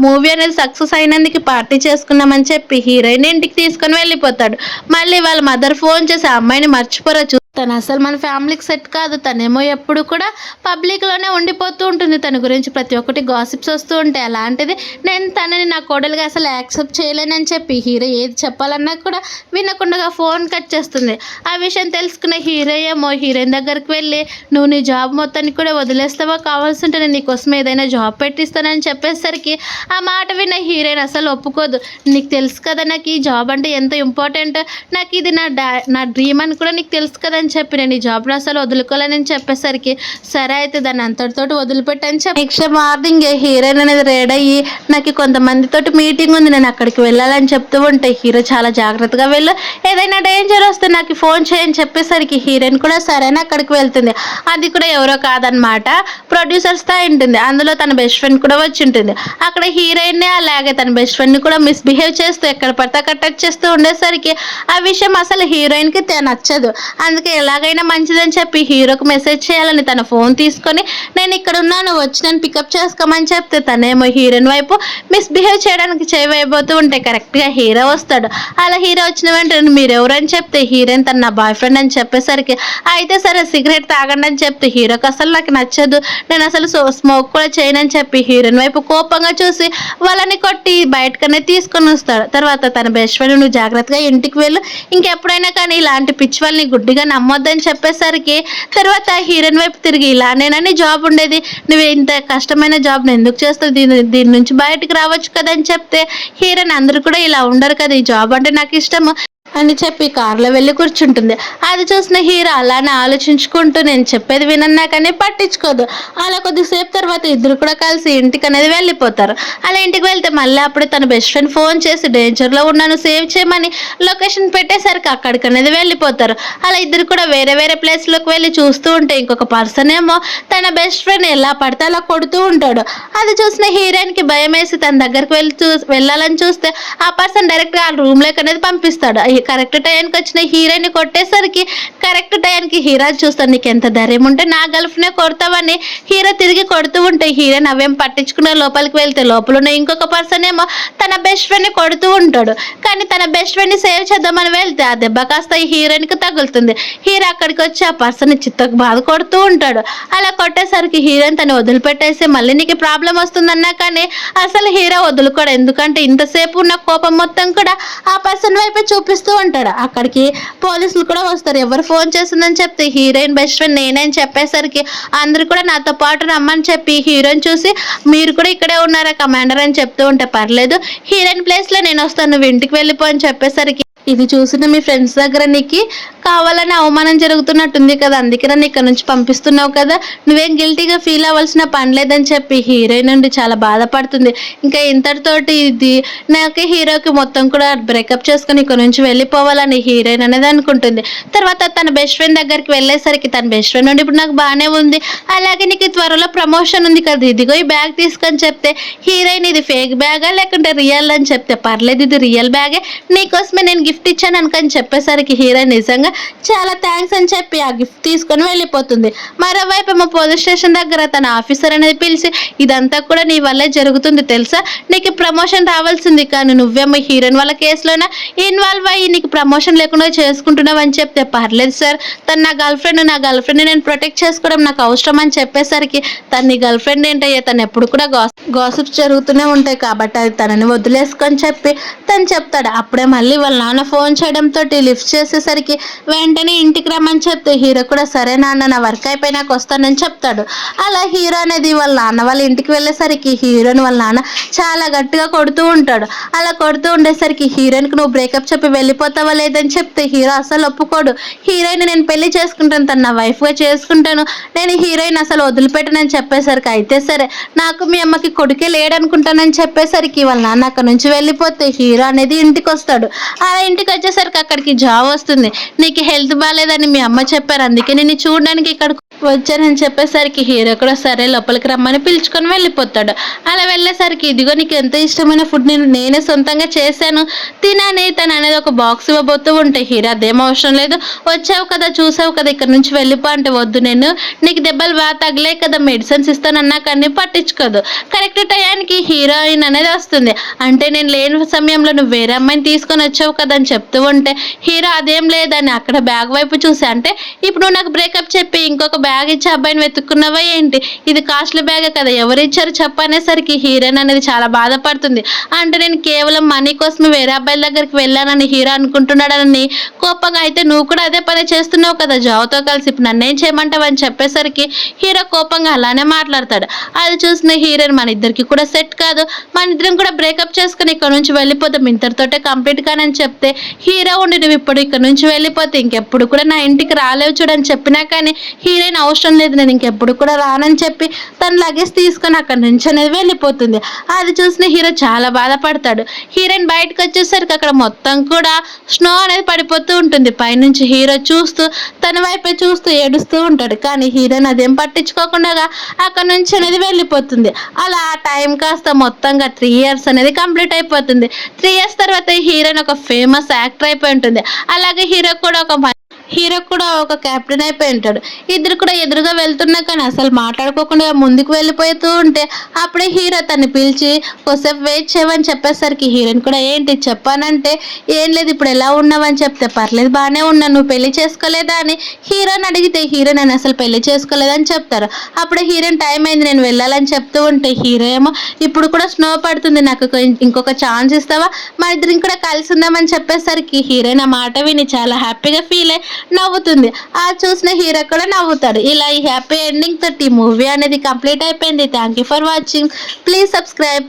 మూవీ అనేది సక్సెస్ అయినందుకు పార్టీ చేసుకున్నామని చెప్పి హీరోయిన్ ఇంటికి తీసుకొని వెళ్ళిపోతాడు. మళ్ళీ వాళ్ళ మదర్ ఫోన్ చేసి ఆ అమ్మాయిని మర్చిపోరా తను అసలు మన ఫ్యామిలీకి సెట్ కాదు. తనేమో ఎప్పుడు కూడా పబ్లిక్లోనే ఉండిపోతూ ఉంటుంది. తన గురించి ప్రతి ఒక్కటి గాసిప్స్ వస్తూ ఉంటాయి. అలాంటిది నేను తనని నా కోడలుగా అసలు యాక్సెప్ట్ చేయలేనని చెప్పి హీరో ఏది చెప్పాలన్నా కూడా వినకుండా ఫోన్ కట్ చేస్తుంది. ఆ విషయం తెలుసుకున్న హీరో ఏమో హీరోయిన్ దగ్గరికి వెళ్ళి, నువ్వు నీ జాబ్ మొత్తాన్ని కూడా వదిలేస్తావా, కావాల్సి ఉంటే నేను నీకోసం ఏదైనా జాబ్ పెట్టిస్తానని చెప్పేసరికి ఆ మాట విన్న హీరోయిన్ అసలు ఒప్పుకోదు. నీకు తెలుసు కదా నాకు ఈ జాబ్ అంటే ఎంత ఇంపార్టెంట్, నాకు ఇది నా డ్రీమ్ అని కూడా నీకు తెలుసు కదా అని చెప్పి నేను ఈ జాబ్ని అసలు వదులుకోలేనని చెప్పేసరికి, సరే అయితే దాన్ని అంతటితోటి వదిలిపెట్టని చెప్పి నెక్స్ట్ మార్నింగ్ హీరోయిన్ అనేది రెడీ అయ్యి, నాకు కొంతమందితోటి మీటింగ్ ఉంది, నేను అక్కడికి వెళ్ళాలని చెప్తూ ఉంటే హీరో చాలా జాగ్రత్తగా వెళ్ళు, ఏదైనా డేంజర్ వస్తే నాకు ఫోన్ చేయని చెప్పేసరికి హీరోయిన్ కూడా సరైన అక్కడికి వెళ్తుంది. అది కూడా ఎవరో కాదనమాట, ప్రొడ్యూసర్స్తో ఉంటుంది. అందులో తన బెస్ట్ ఫ్రెండ్ కూడా వచ్చి ఉంటుంది. అక్కడ హీరోయిన్ అలాగే తన బెస్ట్ ఫ్రెండ్ని కూడా మిస్బిహేవ్ చేస్తూ ఎక్కడ పడితే అక్కడ టచ్ చేస్తూ ఉండేసరికి ఆ విషయం అసలు హీరోయిన్కి నచ్చదు. అందుకే ఎలాగైనా మంచిదని చెప్పి హీరోకి మెసేజ్ చేయాలని తన ఫోన్ తీసుకొని, నేను ఇక్కడ ఉన్నాను వచ్చి నేను పికప్ చేసుకోమని చెప్తే తనేమో హీరోయిన్ వైపు మిస్బిహేవ్ చేయడానికి చేయబోతూ ఉంటే కరెక్ట్గా హీరో వస్తాడు. అలా హీరో వచ్చిన వెంటనే మీరెవరని చెప్తే హీరోయిన్ తన నా బాయ్ ఫ్రెండ్ అని చెప్పేసరికి, అయితే సరే సిగరెట్ తాగండి అని చెప్తే హీరోకి అసలు నాకు నచ్చదు, నేను అసలు స్మోక్ కూడా చేయనని చెప్పి హీరోయిన్ వైపు కోపంగా చూసి వాళ్ళని కొట్టి బయటకనే తీసుకొని వస్తాడు. తర్వాత తన బెస్ట్ ఫ్రెండ్, నువ్వు జాగ్రత్తగా ఇంటికి వెళ్ళు, ఇంకెప్పుడైనా కానీ ఇలాంటి పిచ్చి వాళ్ళని గుడ్డిగా నమ్మొద్దని చెప్పేసరికి తర్వాత హీరోయిన్ వైపు తిరిగి, ఇలానేనని జాబ్ ఉండేది, నువ్వు ఇంత కష్టమైన జాబ్ని ఎందుకు చేస్తావు, దీని నుంచి బయటకు రావచ్చు కదా అని చెప్తే హీరోయిన్, అందరూ కూడా ఇలా ఉండరు కదా, ఈ జాబ్ అంటే నాకు ఇష్టము అని చెప్పి కారులో వెళ్ళి కూర్చుంటుంది. అది చూసిన హీరో అలానే ఆలోచించుకుంటూ నేను చెప్పేది వినన్నా కానీ పట్టించుకోదు. అలా కొద్దిసేపు తర్వాత ఇద్దరు కూడా కలిసి ఇంటికి అనేది వెళ్ళిపోతారు. అలా ఇంటికి వెళ్తే మళ్ళీ అప్పుడే తన బెస్ట్ ఫ్రెండ్ ఫోన్ చేసి డేంజర్లో ఉన్నాను సేవ్ చేయమని లొకేషన్ పెట్టేసరికి అక్కడికి అనేది వెళ్ళిపోతారు. అలా ఇద్దరు కూడా వేరే వేరే ప్లేస్లోకి వెళ్ళి చూస్తూ ఉంటే ఇంకొక పర్సన్ ఏమో తన బెస్ట్ ఫ్రెండ్ ఎలా పడితే అలా కొడుతూ ఉంటాడు. అది చూసిన హీరోయిన్కి భయం వేసి తన దగ్గరికి వెళ్ళాలని చూస్తే ఆ పర్సన్ డైరెక్ట్గా ఆ రూమ్లోకి అనేది పంపిస్తాడు. కరెక్ట్ టైంకి వచ్చిన హీరోయిన్ కొట్టేసరికి కరెక్ట్ టైంకి హీరో చూస్తాను, నీకు ఎంత ధైర్యం ఉంటే నా గర్ల్ఫ్రెండ్నే కొడతావని హీరో తిరిగి కొడుతూ ఉంటే హీరోయిన్ అవేం పట్టించుకున్న లోపలికి వెళ్తే లోపల ఉన్న ఇంకొక పర్సన్ ఏమో తన బెస్ట్ ఫ్రెండ్ని కొడుతూ ఉంటాడు. కానీ తన బెస్ట్ ఫ్రెండ్ని సేవ్ చేద్దామని వెళ్తే ఆ దెబ్బ కాస్త ఈ హీరోయిన్కి తగులుతుంది. హీరో అక్కడికి వచ్చి ఆ పర్సన్ని చిత్తకు బాధ కొడుతూ ఉంటాడు. అలా కొట్టేసరికి హీరోయిన్ తను వదిలిపెట్టేసి మళ్ళీ నీకు ప్రాబ్లం వస్తుందన్నా కానీ అసలు హీరో వదులుకోడు. ఎందుకంటే ఇంతసేపు ఉన్న కోపం మొత్తం కూడా ఆ పర్సన్ వైపే చూపిస్తూ ఉంటాడు. అక్కడికి పోలీసులు కూడా వస్తారు. ఎవరు ఫోన్ చేసిందని చెప్తే హీరోయిన్ బెస్ట్ ఫ్రెండ్ నేనే అని చెప్పేసరికి అందరూ కూడా నాతో పాటు రమ్మని చెప్పి హీరోయిన్ చూసి, మీరు కూడా ఇక్కడే ఉన్నారా కమాండర్ అని చెప్తూ ఉంటే, పర్లేదు హీరోయిన్ ప్లేస్లో నేను వస్తాను, నువ్వు ఇంటికి వెళ్ళిపో అని చెప్పేసరికి, ఇది చూసిన మీ ఫ్రెండ్స్ దగ్గర నీకు కావాలని అవమానం జరుగుతున్నట్టుంది కదా, అందుకే నన్ను ఇక్కడ నుంచి పంపిస్తున్నావు కదా, నువ్వేం గిల్టీగా ఫీల్ అవ్వాల్సిన పని లేదని చెప్పి హీరోయిన్ నుండి చాలా బాధపడుతుంది. ఇంకా ఇంతటితోటి ఇది నాకు హీరోకి మొత్తం కూడా బ్రేకప్ చేసుకుని ఇక్కడ నుంచి వెళ్ళిపోవాలని హీరోయిన్ అనేది అనుకుంటుంది. తర్వాత తన బెస్ట్ ఫ్రెండ్ దగ్గరికి వెళ్ళేసరికి తన బెస్ట్ ఫ్రెండ్ నుండి ఇప్పుడు నాకు బాగానే ఉంది, అలాగే నీకు త్వరలో ప్రమోషన్ ఉంది కదా, ఇదిగో ఈ బ్యాగ్ తీసుకొని చెప్తే హీరోయిన్, ఇది ఫేక్ బ్యాగా లేకుంటే రియల్ అని చెప్తే, పర్లేదు ఇది రియల్ బ్యాగే, నీకోసమే నేను గిఫ్ట్ ఇచ్చాను అనుకని చెప్పేసరికి హీరోయిన్ నిజంగా చాలా థ్యాంక్స్ అని చెప్పి ఆ గిఫ్ట్ తీసుకొని వెళ్ళిపోతుంది. మరోవైపు ఏమో పోలీస్ స్టేషన్ దగ్గర తన ఆఫీసర్ అనేది పిలిచి, ఇదంతా కూడా నీ వల్లే జరుగుతుంది తెలుసా, నీకు ప్రమోషన్ రావాల్సింది కానీ నువ్వేమో హీరోయిన్ వాళ్ళ కేసులోనే ఇన్వాల్వ్ అయ్యి నీకు ప్రమోషన్ లేకుండా చేసుకుంటున్నావు అని చెప్తే, పర్లేదు సార్ తను నా గర్ల్ ఫ్రెండ్ నేను ప్రొటెక్ట్ చేసుకోవడం నాకు అవసరం అని చెప్పేసరికి, తన నీ గర్ల్ ఫ్రెండ్ ఏంటయ్యా, తను ఎప్పుడు కూడా గాసిప్స్ జరుగుతూనే ఉంటాయి కాబట్టి అది తనని వదిలేసుకొని చెప్పి తను చెప్తాడు. అప్పుడే మళ్ళీ వాళ్ళ నాన్న ఫోన్ చేయడంతో లిఫ్ట్ చేసేసరికి వెంటనే ఇంటికి రమ్మని చెప్తే హీరో కూడా సరే నాన్న నా వర్క్ అయిపోయినాక వస్తానని చెప్తాడు. అలా హీరో అనేది వాళ్ళ నాన్న వాళ్ళ ఇంటికి వెళ్ళేసరికి హీరోని వాళ్ళ నాన్న చాలా గట్టిగా కొడుతూ ఉంటాడు. అలా కొడుతూ ఉండేసరికి హీరోయిన్కి నువ్వు బ్రేకప్ చెప్పి వెళ్ళిపోతావా లేదని చెప్తే హీరో అసలు ఒప్పుకోడు. హీరోయిన్ నేను పెళ్లి చేసుకుంటాను, తను నా వైఫ్గా చేసుకుంటాను, నేను హీరోయిన్ అసలు వదిలిపెట్టనని చెప్పేసరికి, అయితే సరే నాకు మీ అమ్మకి కొడుకే లేడనుకుంటానని చెప్పేసరికి వాళ్ళ నాన్న అక్కడ నుంచి వెళ్ళిపోతే హీరో అనేది ఇంటికి వస్తాడు. అలా ఇంటికి వచ్చేసరికి అక్కడికి జాబ్ వస్తుంది. నీకు హెల్త్ బాగాలేదని మీ అమ్మ చెప్పారు, అందుకే నేను చూడడానికి ఇక్కడ వచ్చానని చెప్పేసరికి హీరో కూడా సరే లోపలికి రమ్మని పిలుచుకొని వెళ్ళిపోతాడు. అలా వెళ్ళేసరికి, ఇదిగో నీకు ఎంత ఇష్టమైన ఫుడ్ నేనే సొంతంగా చేశాను తినని తను అనేది ఒక బాక్స్ ఇవ్వబోతూ ఉంటే హీరో అదేం అవసరం లేదు, వచ్చావు కదా చూసావు కదా ఇక్కడ నుంచి వెళ్ళిపో అంటే, వద్దు నేను నీకు దెబ్బలు బాగా తగిలే కదా మెడిసిన్స్ ఇస్తానన్నా కానీ పట్టించుకోదు. కరెక్ట్ టయానికి హీరోయిన్ అనేది వస్తుంది. అంటే నేను లేని సమయంలో నువ్వు వేరే అమ్మాయిని తీసుకొని వచ్చావు కదా అని చెప్తూ ఉంటే హీరో అదేం లేదని అక్కడ బ్యాగ్ వైపు చూసి, అంటే ఇప్పుడు నువ్వు నాకు బ్రేకప్ చెప్పి ఇంకొక బ్యాగ్ ఇచ్చి అబ్బాయిని వెతుక్కున్నావా ఏంటి, ఇది కాస్ట్లీ బ్యాగే కదా, ఎవరు ఇచ్చారు చెప్పు అనేసరికి హీరోయిన్ అనేది చాలా బాధపడుతుంది. అంటే నేను కేవలం మనీ కోసమే వేరే అబ్బాయిల దగ్గరికి వెళ్ళానని హీరో అనుకుంటున్నాడని కోపంగా, అయితే నువ్వు కూడా అదే పని చేస్తున్నావు కదా జావ్తో కలిసి, ఇప్పుడు నన్నేం చేయమంటావు అని చెప్పేసరికి హీరో కోపంగా అలానే మాట్లాడతాడు. అది చూసిన హీరోయిన్, మన ఇద్దరికి కూడా సెట్ కాదు, మన ఇద్దరం కూడా బ్రేకప్ చేసుకుని ఇక్కడ నుంచి వెళ్ళిపోతాం, ఇంతటితోటే కంప్లీట్ కానని చెప్తే హీరో ఉండి, నువ్వు ఇప్పుడు ఇక్కడ నుంచి వెళ్ళిపోతే ఇంకెప్పుడు కూడా నా ఇంటికి రాలేవు చూడని చెప్పినా కానీ హీరోయిన్ అవసరం లేదు, నేను ఇంకెప్పుడు కూడా రానని చెప్పి తన లగేజ్ తీసుకొని అక్కడ నుంచి అనేది వెళ్ళిపోతుంది. అది చూసిన హీరో చాలా బాధపడతాడు. హీరోయిన్ బయటకు వచ్చేసరికి అక్కడ మొత్తం కూడా స్నో అనేది పడిపోతూ ఉంటుంది. పైనుంచి హీరో చూస్తూ తన వైపే చూస్తూ ఏడుస్తూ ఉంటాడు. కానీ హీరోయిన్ అదేం పట్టించుకోకుండా అక్కడ నుంచి అనేది వెళ్ళిపోతుంది. అలా ఆ టైం కాస్త మొత్తంగా 3 years అనేది కంప్లీట్ అయిపోతుంది. 3 years తర్వాత హీరోయిన్ ఒక ఫేమస్ యాక్టర్ అయిపోయి ఉంటుంది. అలాగే హీరో కూడా ఒక కెప్టెన్ అయిపోయి ఉంటాడు. ఇద్దరు కూడా ఎదురుగా వెళ్తున్నా కానీ అసలు మాట్లాడుకోకుండా ముందుకు వెళ్ళిపోతూ ఉంటే అప్పుడే హీరో తను పిలిచి కొద్దిసేపు వెయిట్ చేయమని చెప్పేసరికి హీరోయిన్ కూడా, ఏంటి చెప్పానంటే, ఏం లేదు ఇప్పుడు ఎలా ఉన్నావని చెప్తే, పర్లేదు బాగానే ఉన్నా, నువ్వు పెళ్లి చేసుకోలేదా అని హీరోని అడిగితే హీరో నేను అసలు పెళ్లి చేసుకోలేదని చెప్తారు. అప్పుడే హీరోయిన్ టైం అయింది నేను వెళ్ళాలని చెప్తూ ఉంటే హీరో ఏమో, ఇప్పుడు కూడా స్నో పడుతుంది, నాకు ఇంకొక ఛాన్స్ ఇస్తావా, మా ఇద్దరం కూడా కలిసి ఉందామని చెప్పేసరికి హీరోయిన్ ఆ మాట విని చాలా హ్యాపీగా ఫీల్ అయ్యి నవ్వుతుంది. ఆ చూసిన హీరో కూడా నవ్వుతాడు. ఇలా ఈ హ్యాపీ ఎండింగ్ తోటి మూవీ అనేది కంప్లీట్ అయిపోయింది. Thank you for watching. Please subscribe.